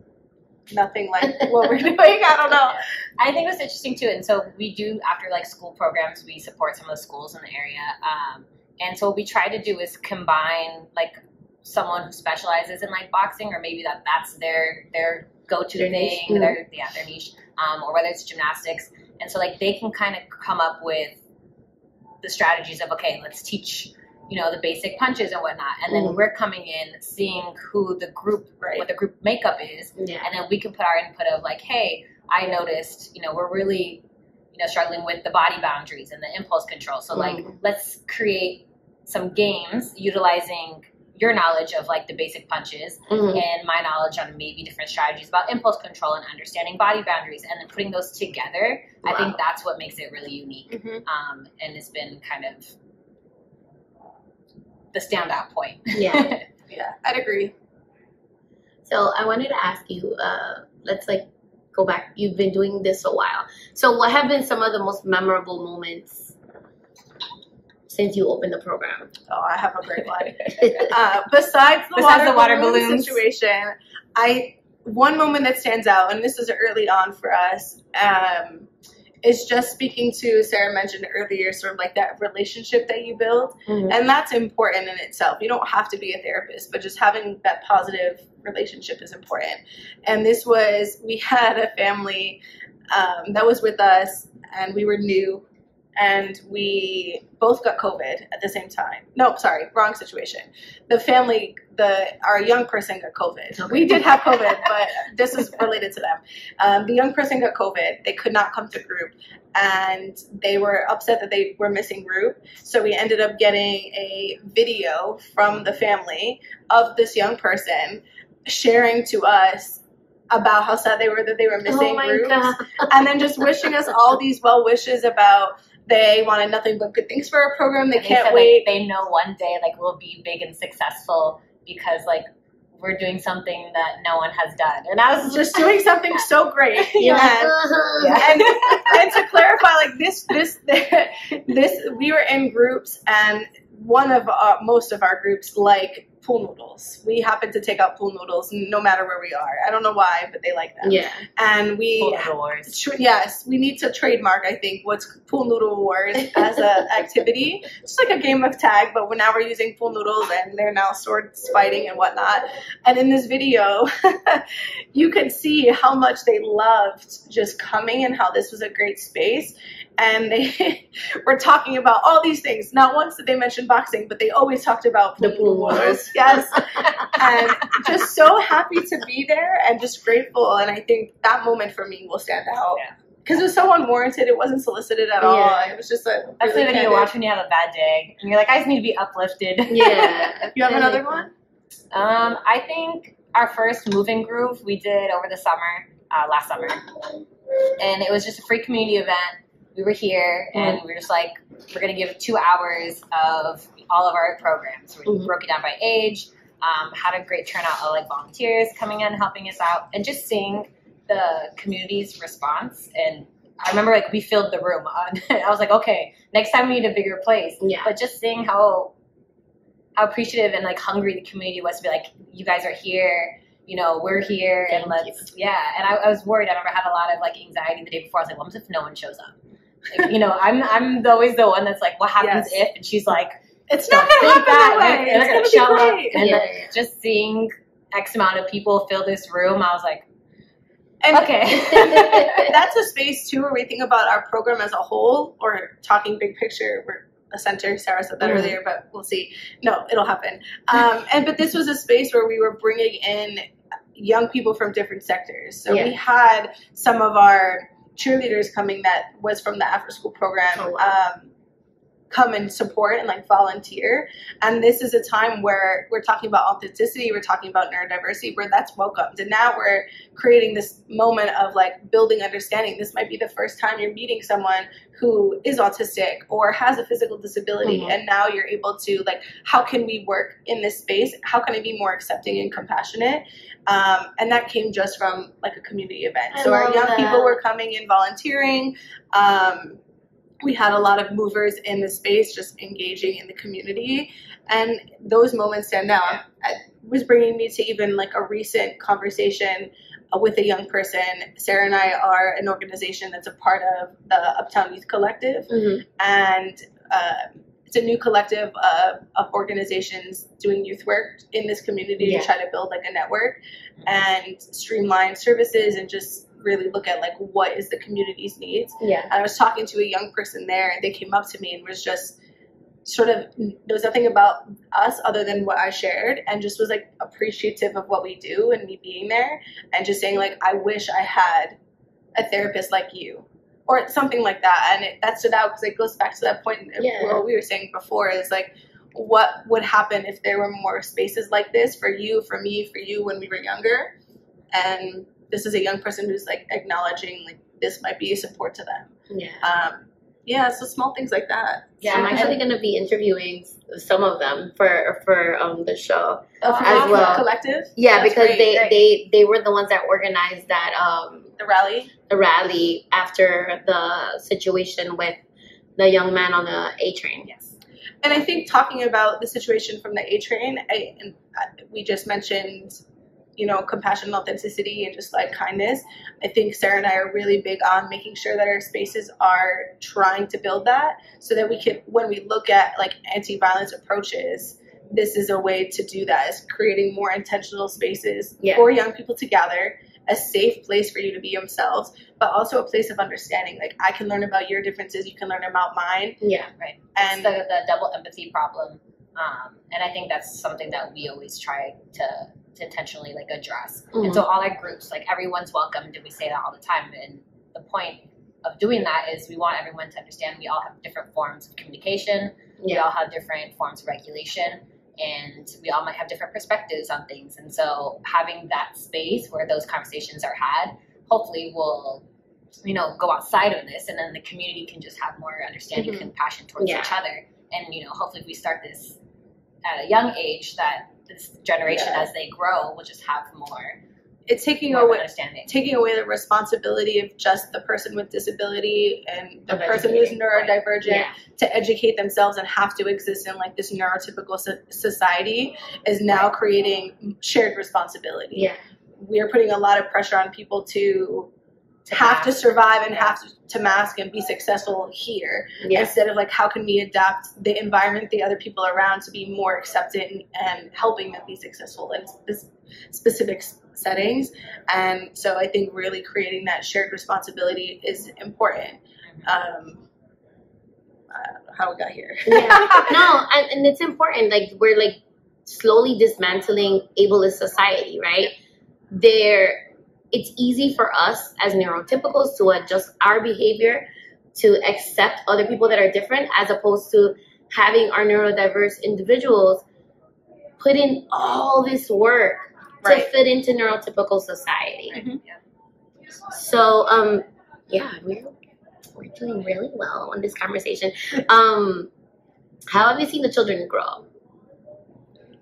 nothing like what we're doing. I don't know. I think it's interesting too. And so we do, after like school programs, we support some of the schools in the area. And so what we try to do is combine like someone who specializes in like boxing, or maybe that's their go-to thing, their niche, or whether it's gymnastics. And so like they can kind of come up with the strategies of, okay, let's teach you know, the basic punches and whatnot. And then we're coming in, seeing who the group, what the group makeup is. Yeah. And then we can put our input of like, hey, I noticed, you know, we're really, you know, struggling with the body boundaries and the impulse control. So like, let's create some games utilizing your knowledge of like the basic punches and my knowledge on maybe different strategies about impulse control and understanding body boundaries, and then putting those together. Wow. I think that's what makes it really unique. And it's been kind of the standout point. Yeah. Yeah, I'd agree. So I wanted to ask you, let's like go back. You've been doing this a while. So what have been some of the most memorable moments since you opened the program? Oh, I have a great one. Besides the water balloon situation, one moment that stands out, and this is early on for us, is just speaking to, Sarah mentioned earlier, sort of like that relationship that you build. And that's important in itself. You don't have to be a therapist, but just having that positive relationship is important. And we had a family that was with us, and we were new, and we both got COVID at the same time. No, sorry, wrong situation. Our young person got COVID. Okay. We did have COVID, but this is related to them. The young person got COVID. They could not come to group, and they were upset that they were missing group. So we ended up getting a video from the family of this young person sharing to us about how sad they were that they were missing groups, and then just wishing us all these well wishes about they wanted nothing but good things for our program. They can't wait. Like, they know one day like we'll be big and successful because like we're doing something that no one has done, and I was just doing something so great. Yeah. And to clarify, like this, we were in groups, and most of our groups like pool noodles. We happen to take out pool noodles no matter where we are. I don't know why, but they like them. Yeah. And we we need to trademark, I think, what's pool noodle wars as an activity. Just like a game of tag, but now we're using pool noodles, and they're now swords fighting and whatnot. And in this video, you could see how much they loved just coming and how this was a great space. And they were talking about all these things. Not once did they mention boxing, but they always talked about the pool wars. Yes. And just so happy to be there and just grateful. And I think that moment for me will stand out. Because it was so unwarranted. It wasn't solicited at all. It was just that's the video you watch when you have a bad day. And you're like, I just need to be uplifted. Yeah. You have another one? I think our first moving groove we did over the summer, last summer. And it was just a free community event. We were here, and we were just like, we're going to give 2 hours of all of our programs. We broke it down by age, had a great turnout of like volunteers coming in, helping us out, and just seeing the community's response. And I remember like we filled the room. I was like, okay, next time we need a bigger place. Yeah. But just seeing how appreciative and like hungry the community was to be like, you guys are here. You know, we're here, and let's, And I was worried. I remember I had a lot of like anxiety the day before. I was like, what if no one shows up? Like, you know, I'm always the one that's like, what happens if? And she's like, it's not going to happen that way. They're going to show up. And just seeing X amount of people fill this room, I was like, okay. That's a space too where we think about our program as a whole, or talking big picture. We're a center. Sarah said that earlier, but we'll see. No, it'll happen. But this was a space where we were bringing in young people from different sectors. So we had some of our cheerleaders coming that was from the after school program come and support and like volunteer. And this is a time where we're talking about authenticity, we're talking about neurodiversity, where that's welcomed. And now we're creating this moment of like building understanding. This might be the first time you're meeting someone who is autistic or has a physical disability. And now you're able to like, how can we work in this space? How can I be more accepting and compassionate? And that came just from like a community event. So our young people were coming in volunteering. We had a lot of movers in the space just engaging in the community. And those moments stand out. It was bringing me to even like a recent conversation with a young person. Sarah and I are an organization that's a part of the Uptown Youth Collective. And it's a new collective of organizations doing youth work in this community to try to build like a network and streamline services and just really look at like what is the community's needs. And I was talking to a young person there, and they came up to me and was just sort of, there was nothing about us other than what I shared, and just was like appreciative of what we do and me being there, and just saying like, I wish I had a therapist like you, or something like that. And that stood out because it goes back to that point of what we were saying before, is like, what would happen if there were more spaces like this for you, for me, for you when we were younger. And this is a young person who's like acknowledging like this might be a support to them. So small things like that. Yeah, I'm actually going to be interviewing some of them for the show as well. Collective. Yeah, that's because they were the ones that organized that the rally after the situation with the young man on the A train. Yes, and I think talking about the situation from the A train, we just mentioned, you know, compassion and authenticity and just like kindness. I think Sarah and I are really big on making sure that our spaces are trying to build that, so that we can, when we look at like anti-violence approaches, this is a way to do that, is creating more intentional spaces for young people to gather, a safe place for you to be themselves, but also a place of understanding. Like, I can learn about your differences, you can learn about mine. Yeah, right. And the double empathy problem. And I think that's something that we always try to intentionally like address. Mm-hmm. And so all our groups, like everyone's welcome, and we say that all the time. And the point of doing that is we want everyone to understand we all have different forms of communication. We all have different forms of regulation, and we all might have different perspectives on things. And so having that space where those conversations are had, hopefully will, you know, go outside of this, and then the community can just have more understanding and compassion towards each other. And, you know, hopefully if we start this at a young age, that this generation as they grow will just have more. It's taking away the responsibility of just the person with disability and the person who's neurodivergent to educate themselves and have to exist in like this neurotypical society, is now creating shared responsibility. Yeah, we are putting a lot of pressure on people to have to survive and have to mask and be successful here, instead of like, how can we adapt the environment, the other people around, to be more accepting and helping them be successful in this specific settings. And so I think really creating that shared responsibility is important. I don't know how we got here. And it's important. Like, we're like slowly dismantling ableist society, right? It's easy for us as neurotypicals to adjust our behavior to accept other people that are different, as opposed to having our neurodiverse individuals put in all this work to fit into neurotypical society. Mm-hmm. So, we're doing really well on this conversation. How have you seen the children grow?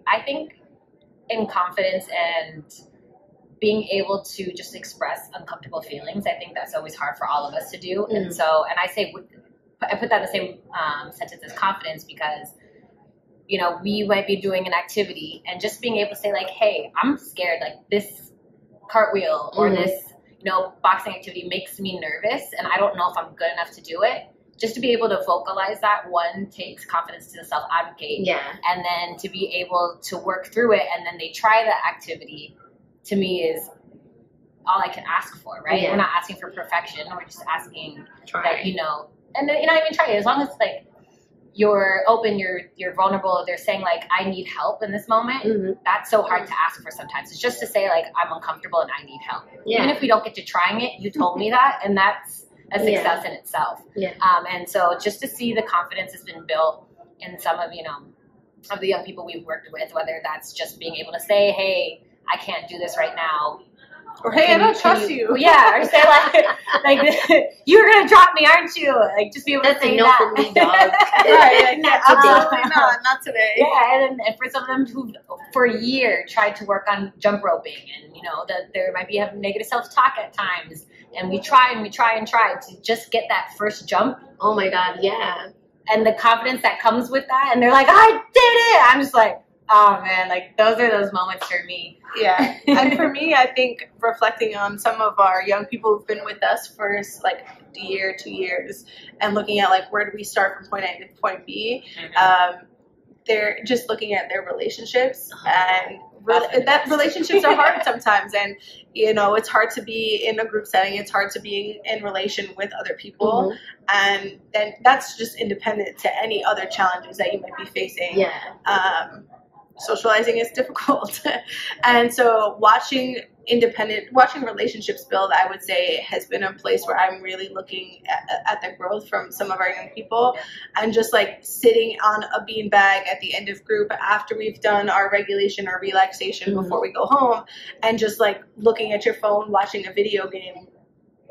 I think in confidence and being able to just express uncomfortable feelings. I think that's always hard for all of us to do. Mm-hmm. And so, and I put that in the same sentence as confidence, because, you know, we might be doing an activity and just being able to say like, hey, I'm scared, like this cartwheel or this, you know, boxing activity makes me nervous and I don't know if I'm good enough to do it. Just to be able to vocalize that, one, takes confidence to self-advocate. Yeah. And then to be able to work through it, and then they try the activity, to me is all I can ask for, right? Yeah. We're not asking for perfection. We're just asking that, you know, and then, you know, even try it. As long as like you're open, you're vulnerable. They're saying like, I need help in this moment. Mm-hmm. That's so hard to ask for sometimes. It's just to say like, I'm uncomfortable and I need help. Yeah. Even if we don't get to trying it, you told me that, and that's a success in itself. Yeah. And so just to see the confidence has been built in some of, you know, of the young people we've worked with, whether that's just being able to say, hey, I can't do this right now. Or, hey, I don't trust you. Yeah, or say like you're going to drop me, aren't you? Like, just be able to say that. For me, dog. Right, absolutely not today. Yeah, and for some of them who for a year tried to work on jump roping, and, you know, that there might be having negative self-talk at times, and we try to just get that first jump. Oh my God, yeah. And the confidence that comes with that, and they're like, I did it! I'm just like, oh man, like those are those moments for me. Yeah. And for me, I think reflecting on some of our young people who've been with us for like a year, 2 years, and looking at like, where do we start from point A to point B? they're just looking at their relationships, and that relationships are hard sometimes, and you know, it's hard to be in a group setting, it's hard to be in relation with other people, and then that's just independent to any other challenges that you might be facing. Socializing is difficult. And so watching relationships build, I would say, has been a place where I'm really looking at the growth from some of our young people, and just like sitting on a beanbag at the end of group after we've done our regulation or relaxation before we go home, and just like looking at your phone, watching a video game,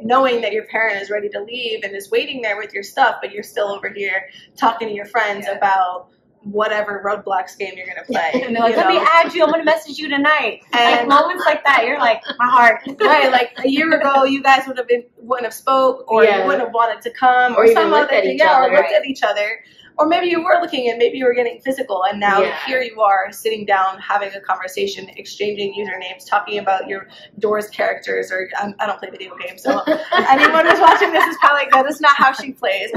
knowing that your parent is ready to leave and is waiting there with your stuff, but you're still over here talking to your friends about whatever Roblox game you're gonna play. And they're like, let me add you, I'm gonna message you tonight. And like moments like that, you're like, my heart. Right, like a year ago you guys wouldn't have spoke, or you wouldn't have wanted to come, or some other thing. Or looked at each other. Or maybe you were looking and maybe you were getting physical, and now here you are sitting down having a conversation, exchanging usernames, talking about your Doors characters, or I don't play video games, so anyone who's watching this is probably like, that is not how she plays.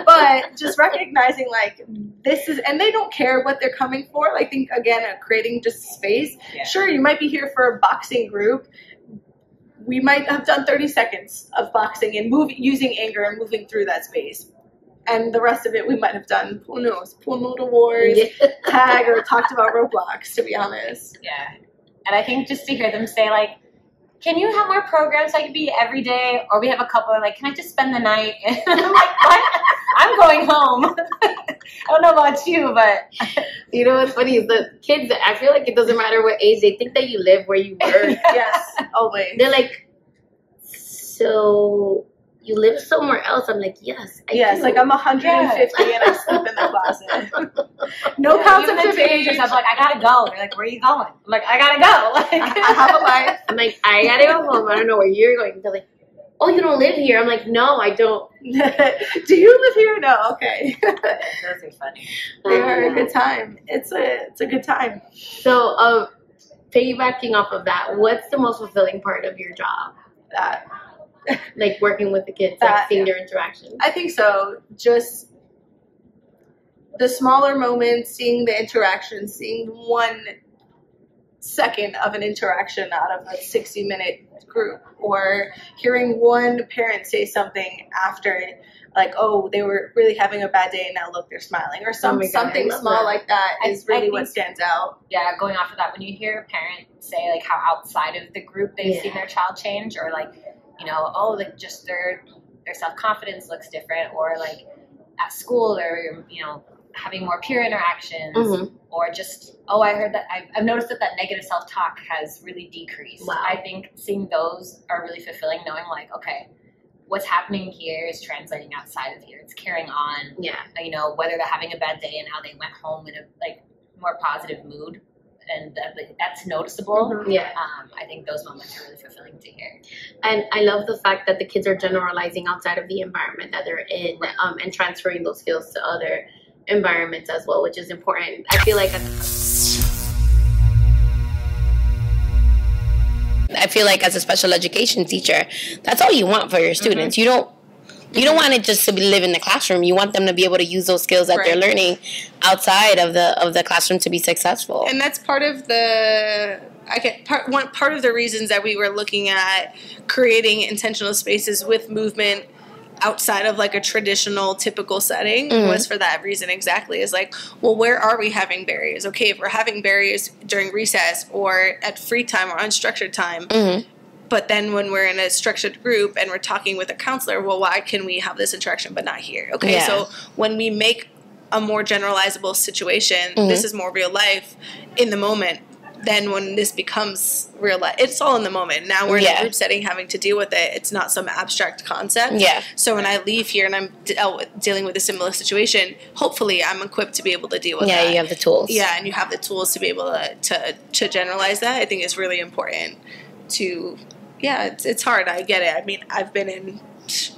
But just recognizing like this is, and they don't care what they're coming for. I think, again, creating just space. Sure, you might be here for a boxing group. We might have done 30 seconds of boxing and using anger and moving through that space. And the rest of it, we might have done, who knows, pool noodle wars, tag, or talked about Roblox, to be honest. Yeah. And I think just to hear them say, like, can you have more programs so I could be every day? Or we have a couple are like, can I just spend the night? And I'm like, what? I'm going home. I don't know about you, but. You know what's funny is the kids, I feel like it doesn't matter what age, they think that you live where you work. Yes, always. They're like, so you live somewhere else? I'm like, yes, I do. Like I'm 150 and I sleep in the closet. No concept of age. I'm like, I gotta go. They're like, where are you going? I'm like, I gotta go. Like, I have a life. I'm like, I gotta go home. I don't know where you're going. They're like, oh, you don't live here? I'm like, no, I don't. Do you live here? No. Okay. Those are funny. They are a good time. It's a good time. So, piggybacking off of that, what's the most fulfilling part of your job? That. Like working with the kids, like seeing their interactions. I think so. Just the smaller moments, seeing the interactions, seeing 1 second of an interaction out of a 60-minute group, or hearing one parent say something after, like, oh, they were really having a bad day and now look, they're smiling, or something small like that is really what stands out. Yeah, going off of that, when you hear a parent say like how outside of the group they've seen their child change, or like, you know, oh, like just their self-confidence looks different, or like at school they're, you know, having more peer interactions, or just, oh, I heard that, I've noticed that negative self-talk has really decreased. Wow. I think seeing those are really fulfilling, knowing like, okay, what's happening here is translating outside of here. It's carrying on. Yeah. You know, whether they're having a bad day and now they went home in a like more positive mood, and that's noticeable. Yeah. I think those moments are really fulfilling to hear. And I love the fact that the kids are generalizing outside of the environment that they're in, and transferring those skills to other environments as well, which is important. I feel like as a special education teacher, that's all you want for your students. You don't want it just to live in the classroom. You want them to be able to use those skills that they're learning outside of the classroom to be successful. And that's part of part of the reasons that we were looking at creating intentional spaces with movement outside of like a traditional typical setting was for that reason exactly. Is like, well, where are we having barriers? Okay, if we're having barriers during recess or at free time or unstructured time, but then when we're in a structured group and we're talking with a counselor, well, why can we have this interaction but not here? Okay, so when we make a more generalizable situation, this is more real life in the moment. Then when this becomes real life, it's all in the moment. Now we're in a group setting having to deal with it. It's not some abstract concept. Yeah. So when I leave here and I'm dealing with a similar situation, hopefully I'm equipped to be able to deal with that. Yeah, you have the tools. Yeah, and you have the tools to be able to generalize that. I think it's really important to, it's hard. I get it. I mean, I've been in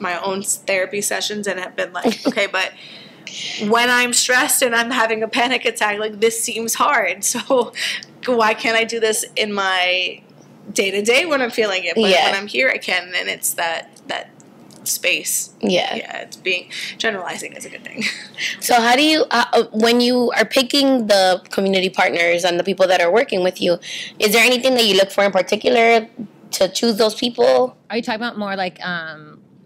my own therapy sessions and have been like, okay, but when I'm stressed and I'm having a panic attack, like this seems hard. So why can't I do this in my day-to-day when I'm feeling it? But when I'm here, I can. And it's that space. Yeah. It's generalizing is a good thing. So how do you, when you are picking the community partners and the people that are working with you, is there anything that you look for in particular to choose those people? Are you talking about more like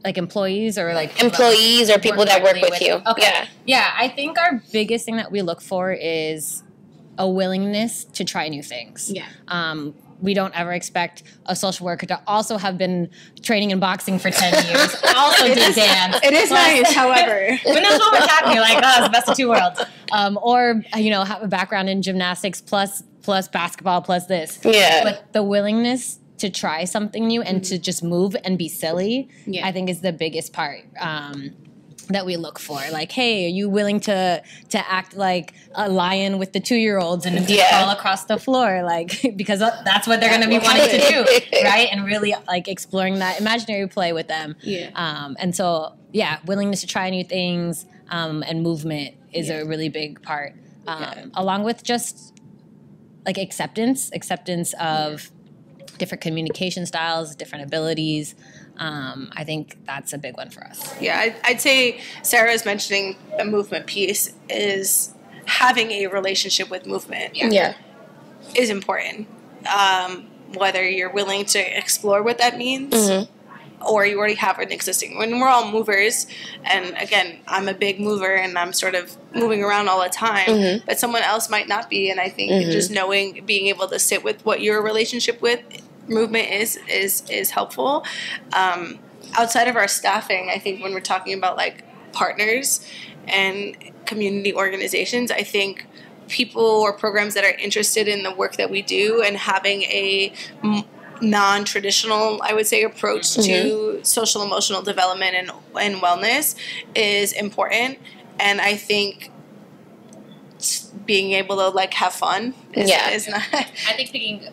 employees or like employees or people that work with you? Okay. Yeah, I think our biggest thing that we look for is a willingness to try new things. Yeah. We don't ever expect a social worker to also have been training in boxing for 10 years, also do dance. It is nice, however. When those moments happen, you're like, oh, it's the best of two worlds. Or, have a background in gymnastics plus basketball plus this. Yeah. But the willingness to try something new and to just move and be silly, I think is the biggest part that we look for. Like, hey, are you willing to act like a lion with the 2-year-olds and crawl across the floor? Like, because that's what they're going to be wanting to do, right? And really, like, exploring that imaginary play with them. And so, willingness to try new things and movement is a really big part. Along with just, like, acceptance of different communication styles, different abilities. I think that's a big one for us. Yeah, I'd say Sarah's mentioning the movement piece is having a relationship with movement. Is important. Whether you're willing to explore what that means or you already have an existing. When we're all movers, and again, I'm a big mover and I'm sort of moving around all the time, but someone else might not be. And I think just knowing, being able to sit with what your relationship with movement is helpful. Outside of our staffing, I think when we're talking about like partners and community organizations, I think people or programs that are interested in the work that we do and having a non-traditional, I would say, approach to social emotional development and wellness is important. And I think being able to like have fun is not. I think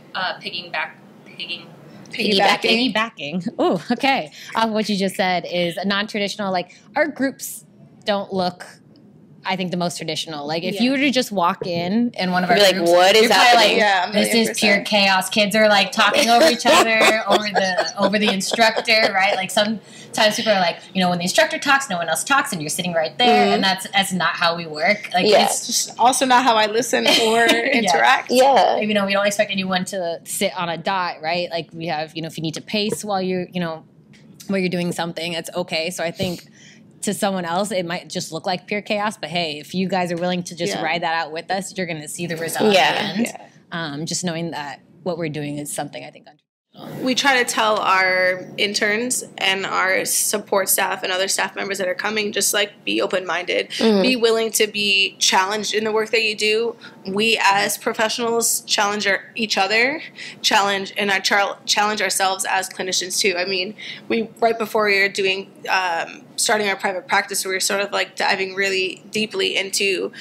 piggybacking. Oh, okay. What you just said is a non-traditional, like our groups don't look, I think, the most traditional. Like if you were to just walk in one of our groups, like, what is happening? Like, this is pure chaos. Kids are like talking over each other, over the instructor, right? Like sometimes people are like, when the instructor talks, no one else talks, and you're sitting right there, and that's not how we work. Like it's just also not how I listen or interact. We don't expect anyone to sit on a dot, right? Like we have, if you need to pace while you're doing something, it's okay. So I think to someone else, it might just look like pure chaos. But hey, if you guys are willing to just ride that out with us, you're going to see the result at the end. Just knowing that what we're doing is something I think we try to tell our interns and our support staff and other staff members that are coming, just like be open-minded, be willing to be challenged in the work that you do. We as professionals challenge each other, challenge ourselves as clinicians too. I mean, right before we were doing starting our private practice, we were sort of like diving really deeply into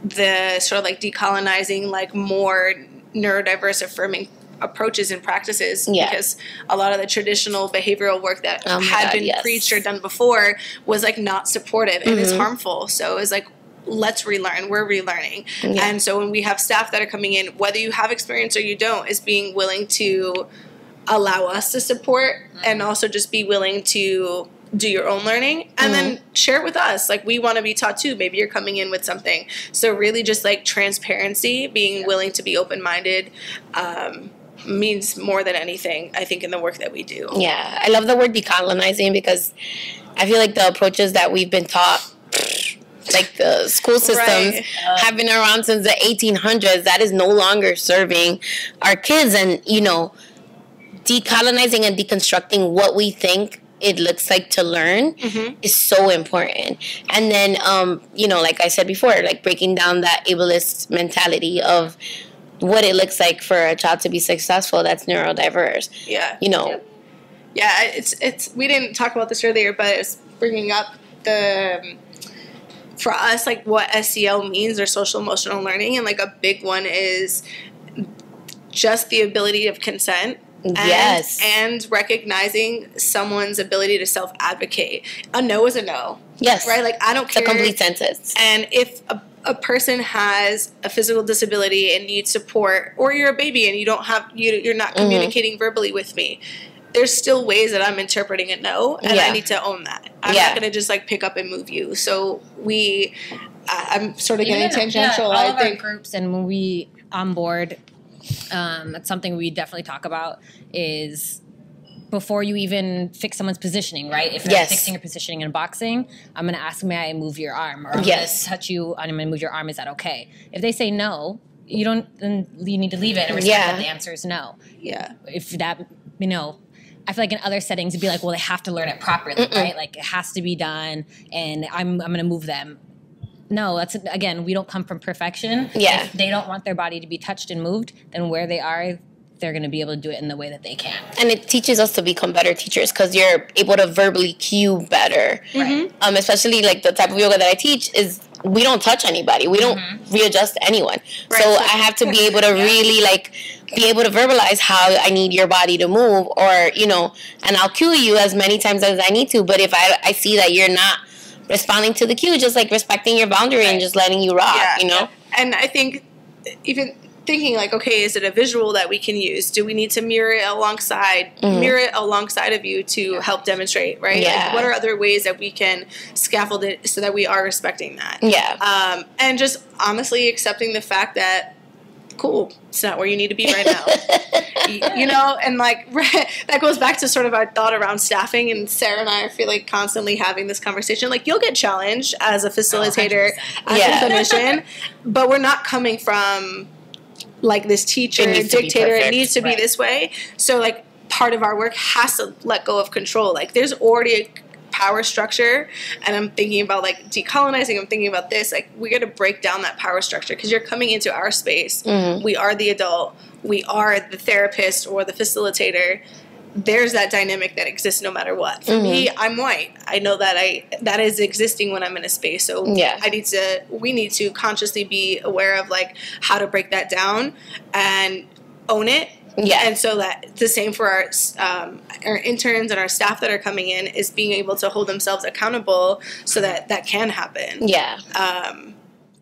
the sort of like decolonizing, like more neurodiverse affirming approaches and practices, because a lot of the traditional behavioral work that had been preached or done before was like not supportive and is harmful. So it was like, let's relearn. We're relearning. And so when we have staff that are coming in, whether you have experience or you don't, is being willing to allow us to support and also just be willing to do your own learning and then share it with us. Like, we want to be taught too. Maybe you're coming in with something. So really just like transparency, being willing to be open-minded, means more than anything, I think, in the work that we do. Yeah, I love the word decolonizing because I feel like the approaches that we've been taught, like the school systems, have been around since the 1800s. That is no longer serving our kids. And, decolonizing and deconstructing what we think it looks like to learn is so important. And then, like I said before, like breaking down that ableist mentality of what it looks like for a child to be successful that's neurodiverse. Yeah, it's we didn't talk about this earlier, but it's bringing up for us, like what SEL means, or social emotional learning, and like a big one is just the ability of consent. And recognizing someone's ability to self-advocate. A no is a no. Yes. Right? Like, I don't care. It's a complete sentence. And if a person has a physical disability and needs support, or you're a baby and you're not communicating verbally with me, there's still ways that I'm interpreting a no, and I need to own that. I'm not going to just like pick up and move you. So I'm sort of getting tangential. All of our groups, and when we onboard, that's something we definitely talk about is before you even fix someone's positioning, right? If you're fixing your positioning in boxing, I'm going to ask, may I move your arm? Or I'm going to touch you, and I'm going to move your arm. Is that okay? If they say no, then you need to leave it and respect that the answer is no. Yeah. If that, I feel like in other settings, it'd be like, well, they have to learn it properly, right? Like, it has to be done, and I'm going to move them. No, that's, again, we don't come from perfection. Yeah. If they don't want their body to be touched and moved, then where they are, they're going to be able to do it in the way that they can. And it teaches us to become better teachers because you're able to verbally cue better. Right. Especially like the type of yoga that I teach is we don't touch anybody. We don't readjust anyone. Right. So I have to be able to really like be able to verbalize how I need your body to move, or, and I'll cue you as many times as I need to. But if I see that you're not responding to the cue, just like respecting your boundary and just letting you rock, And I think even thinking like, okay, is it a visual that we can use? Do we need to mirror it alongside of you to help demonstrate, right? Yeah. Like, what are other ways that we can scaffold it so that we are respecting that? Yeah. And just honestly accepting the fact that, cool, it's not where you need to be right now. And like that goes back to sort of our thought around staffing, and Sarah and I, I feel like constantly having this conversation. Like, you'll get challenged as a facilitator, as a clinician, but we're not coming from like this teacher, dictator, it needs to be this way. So like part of our work has to let go of control. Like, there's already a power structure, and I'm thinking about like decolonizing, I'm thinking about this, like we got to break down that power structure because you're coming into our space. We are the adult, we are the therapist or the facilitator. There's that dynamic that exists no matter what. For me, I'm white. I know that is existing when I'm in a space. So we need to consciously be aware of like how to break that down and own it. Yeah. And so that the same for our interns and our staff that are coming in is being able to hold themselves accountable so that can happen. Yeah. I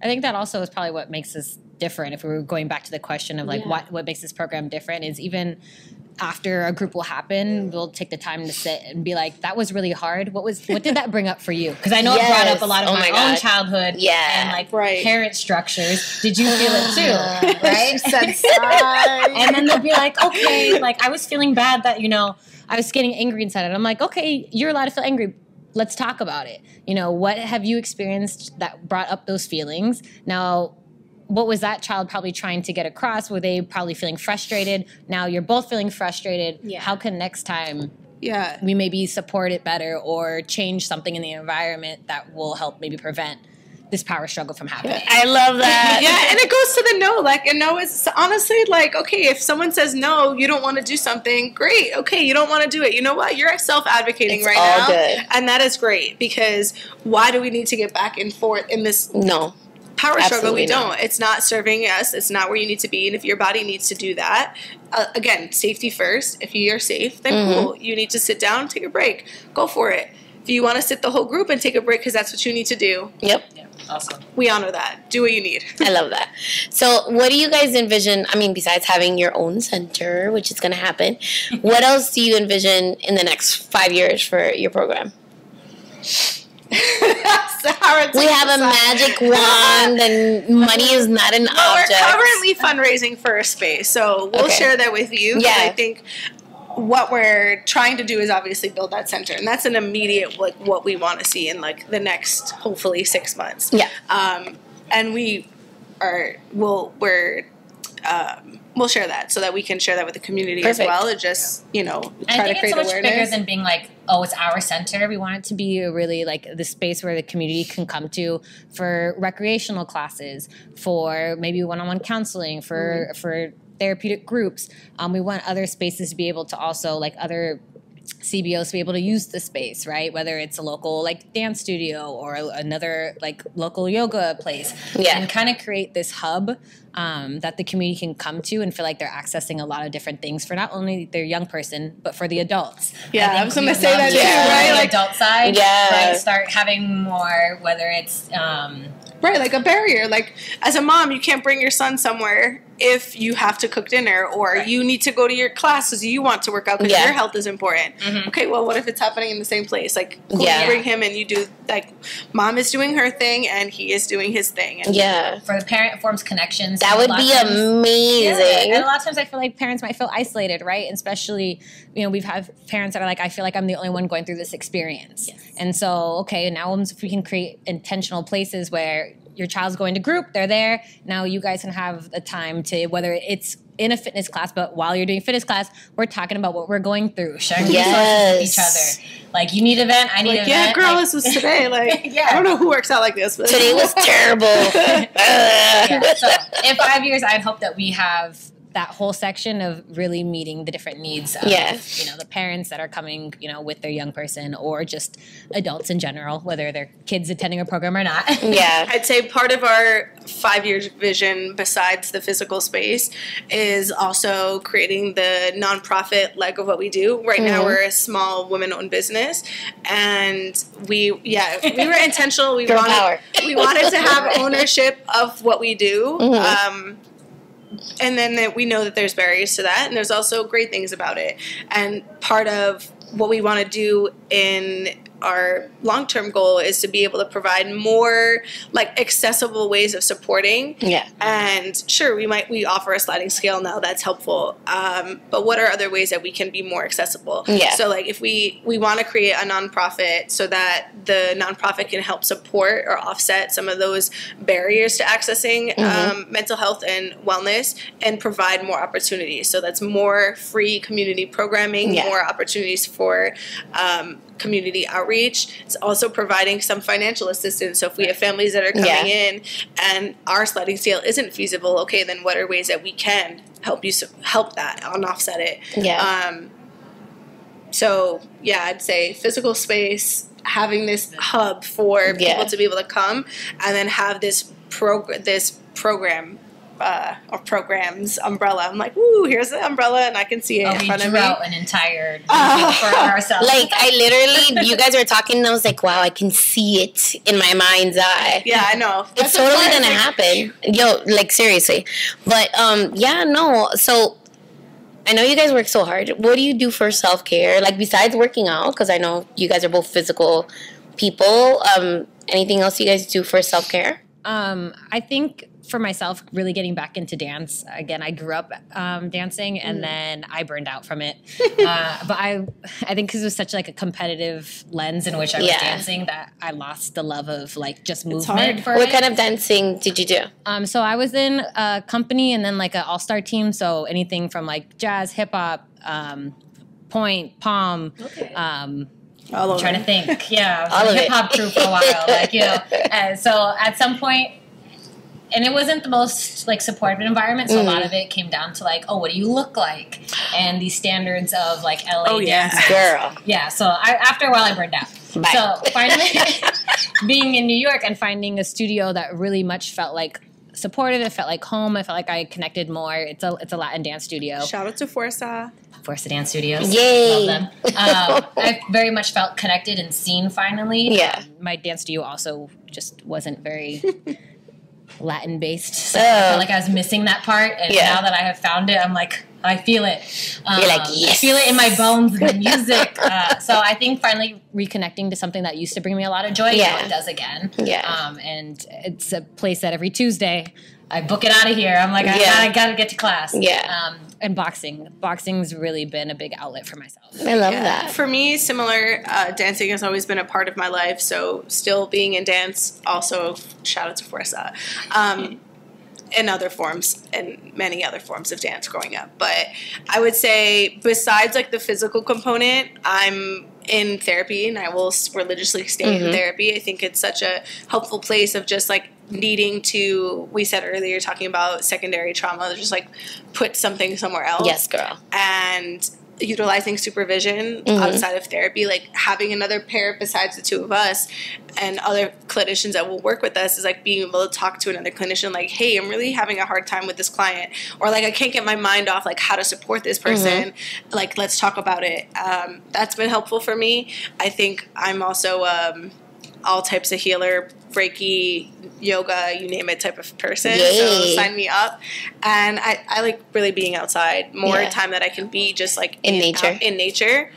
think that also is probably what makes us different. If we were going back to the question of like what makes this program different, is even after a group will happen, we'll take the time to sit and be like, that was really hard. What did that bring up for you? Because I know it brought up a lot of my own childhood and like parent structures. Did you feel it too? Right? And then they'll be like, okay, like I was feeling bad that, I was getting angry inside. And I'm like, okay, you're allowed to feel angry. Let's talk about it. What have you experienced that brought up those feelings? Now, what was that child probably trying to get across? Were they probably feeling frustrated? Now you're both feeling frustrated. Yeah. How can next time we maybe support it better or change something in the environment that will help maybe prevent this power struggle from happening? I love that. Yeah, and it goes to the no. Like, a no is honestly like, okay, if someone says no, you don't want to do something, great. Okay, you don't want to do it. You know what? You're self-advocating right now. Good. And that is great, because why do we need to get back and forth in this power struggle? We don't. It's not serving us. It's not where you need to be. And if your body needs to do that, again, safety first. If you're safe, then cool. You need to sit down, take a break. Go for it. If you want to sit the whole group and take a break because that's what you need to do. Yep. Awesome. We honor that. Do what you need. I love that. So what do you guys envision? I mean, besides having your own center, which is going to happen, what else do you envision in the next 5 years for your program? We have a magic wand, and money is not an object. We're currently fundraising for a space, so we'll share that with you. Yeah, I think what we're trying to do is obviously build that center, and that's an immediate like what we want to see in like the next hopefully 6 months. Yeah, and we'll share that so that we can share that with the community as well, and just try to create awareness. I think it's so much bigger than being like, oh, it's our center. We want it to be a really like the space where the community can come to for recreational classes, for maybe one-on-one counseling, for therapeutic groups. We want other spaces to be able to also, like other CBOs, to be able to use the space, right? Whether it's a local like dance studio or another like local yoga place, and kind of create this hub that the community can come to and feel like they're accessing a lot of different things for not only their young person but for the adults. Yeah, I was going to say that too, right? Like adult side, right? Start having more, whether it's right, like a barrier. Like as a mom, you can't bring your son somewhere if you have to cook dinner, or you need to go to your classes, you want to work out because your health is important. Okay, well, what if it's happening in the same place? Like, cool, you bring him and you do, like, mom is doing her thing and he is doing his thing. And for the parent, it forms connections. That would be amazing. And a lot of times I feel like parents might feel isolated, right? And especially, you know, we've had parents that are like, I feel like I'm the only one going through this experience. And so, okay, now if we can create intentional places where your child's going to group, they're there. Now you guys can have the time to, whether it's in a fitness class, but while you're doing fitness class, we're talking about what we're going through, sharing resources with each other. Like, you need an event, I need an event. Yeah, girl, like, this was today. Like, I don't know who works out like this, but today was terrible. So in 5 years, I'd hope that we have that whole section of really meeting the different needs of, you know, the parents that are coming, you know, with their young person, or just adults in general, whether they're kids attending a program or not. I'd say part of our 5-year vision, besides the physical space, is also creating the nonprofit leg of what we do. Right now, we're a small women-owned business, and we were intentional. We wanted to have ownership of what we do. And then we know that there's barriers to that, and there's also great things about it. And part of what we want to do in our long-term goal is to be able to provide more, like, accessible ways of supporting. And sure, we offer a sliding scale now, that's helpful. But what are other ways that we can be more accessible? So, like, if we want to create a nonprofit so that the nonprofit can help support or offset some of those barriers to accessing mental health and wellness, and provide more opportunities. So that's more free community programming, more opportunities for community outreach. It's also providing some financial assistance. So if we have families that are coming in and our sliding scale isn't feasible, okay, then what are ways that we can help that and offset it? So yeah, I'd say physical space, having this hub for people to be able to come, and then have this program or programs umbrella. I'm like, ooh, here's the umbrella, and I can see it in front of me. We drew out an entire for ourselves. Like, I literally, you guys were talking, and I was like, wow, I can see it in my mind's eye. Yeah, I know. It's totally gonna happen. Yo, like, seriously. But, so I know you guys work so hard. What do you do for self-care? Like, besides working out, because I know you guys are both physical people, anything else you guys do for self-care? I think for myself, really getting back into dance. Again, I grew up dancing, and then I burned out from it. But I think because it was such like a competitive lens in which I was dancing, that I lost the love of like just movement. What kind of dancing did you do? So I was in a company and then like an all-star team. So anything from like jazz, hip hop, point, palm. I'm trying to think. Yeah, I was in a hip hop crew for a while. Like, you know, and so at some point. And it wasn't the most, like, supportive environment, so a lot of it came down to, like, oh, what do you look like? And these standards of, like, LA dancers. Girl. Yeah, so after a while, I burned out. Bye. So finally, being in New York and finding a studio that really much felt like supportive, it felt like home, I felt like I connected more. It's a Latin dance studio. Shout out to Forza Dance Studios. Yay! Love them. I very much felt connected and seen finally. Yeah. My dance studio also just wasn't very... Latin based, so I felt like I was missing that part, and now that I have found it, I'm like, I feel it. You're like, yes. I feel it in my bones, the music. So I think finally reconnecting to something that used to bring me a lot of joy, now it does again. And it's a place that every Tuesday I book it out of here. I'm like, I gotta get to class. And boxing's really been a big outlet for myself. I love that. For me, similar, dancing has always been a part of my life, so still being in dance, also shout out to Forza, and other forms, and many other forms of dance growing up. But I would say, besides like the physical component, I'm in therapy, and I will religiously stay in therapy. I think it's such a helpful place of just like needing to, we said earlier, talking about secondary trauma, just like put something somewhere else. Yes, girl. And utilizing supervision outside of therapy, like having another pair besides the two of us and other clinicians that will work with us, is like being able to talk to another clinician like, hey, I'm really having a hard time with this client, or like I can't get my mind off like how to support this person, like let's talk about it. That's been helpful for me. I think I'm also all types of healer, Reiki, yoga, you name it type of person. Yay. So sign me up. And I like really being outside, more Yeah. time that I can be just like In nature. in nature.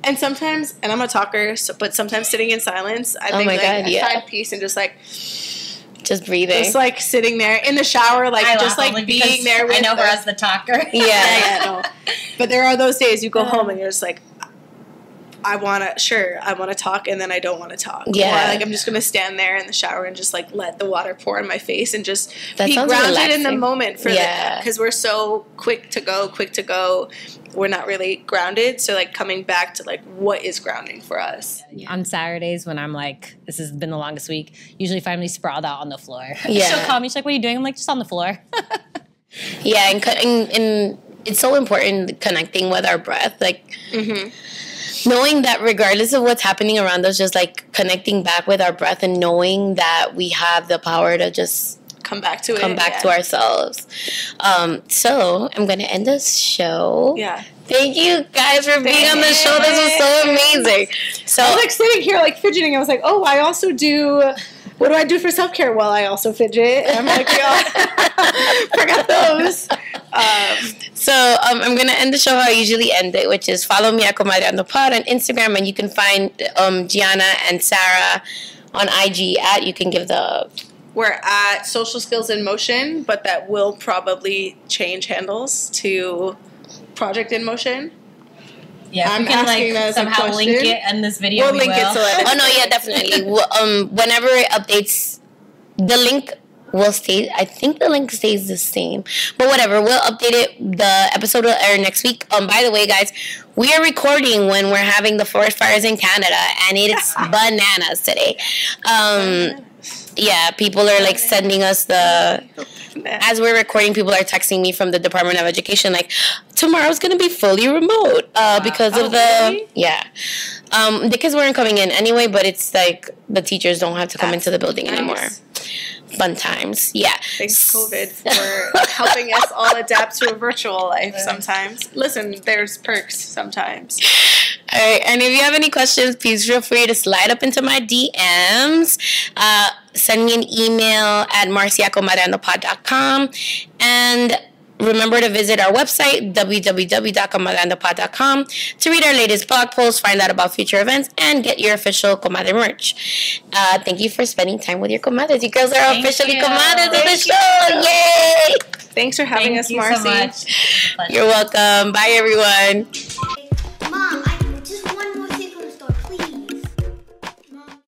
And sometimes, and I'm a talker, so, but sometimes sitting in silence, I Oh think my like God, I yeah. find peace and just like sitting there in the shower, like I just laugh like only being because there with I know her the- as the talker. Yeah. no. But there are those days you go home and you're just like, I want to talk, and then I don't want to talk. Yeah. Or like I'm just going to stand there in the shower and just like let the water pour in my face and just That be sounds grounded in the relaxing. moment because we're so quick to go. We're not really grounded. So like coming back to like what is grounding for us. On Saturdays when I'm like, this has been the longest week, usually find me sprawled out on the floor. Yeah. She'll call me, she's like, what are you doing? I'm like, just on the floor. Yeah, and it's so important connecting with our breath, like knowing that regardless of what's happening around us, just like connecting back with our breath and knowing that we have the power to just Come back to ourselves. So I'm gonna end this show. Yeah. Thank you guys for being on the show. This was so amazing. So I was like sitting here like fidgeting. I was like, oh, I also do. What do I do for self-care? Well, I also fidget. And I'm like, forgot those. So I'm going to end the show how I usually end it, which is follow me at Comadreando Pod on Instagram, and you can find Gianna and Sarah on IG at, you can give the... We're at Social Skills in Motion, but that will probably change handles to Project in Motion. Yeah, I'm we can asking that like as a somehow link question. it in this video. We'll we link will. it so that Oh, no, yeah, definitely. Whenever it updates, the link will stay. I think the link stays the same. But whatever, we'll update it. The episode will air next week. By the way, guys, we are recording when we're having the forest fires in Canada, and it's bananas today. Yeah, people are like sending us as we're recording, people are texting me from the Department of Education like, tomorrow's going to be fully remote because of the... Really? Yeah. The kids weren't coming in anyway, but it's like the teachers don't have to come into the building anymore. Fun times. Yeah. Thanks, COVID, for helping us all adapt to a virtual life sometimes. Listen, there's perks sometimes. All right, and if you have any questions, please feel free to slide up into my DMs. Send me an email at marcy@comadreandopod.com. And remember to visit our website, www.comadreandopod.com, to read our latest blog posts, find out about future events, and get your official Comadre merch. Thank you for spending time with your comadres. You girls are officially comadres of the show. Yay! Thanks for having us, Thank you Marcy. so much. You're welcome. Bye, everyone.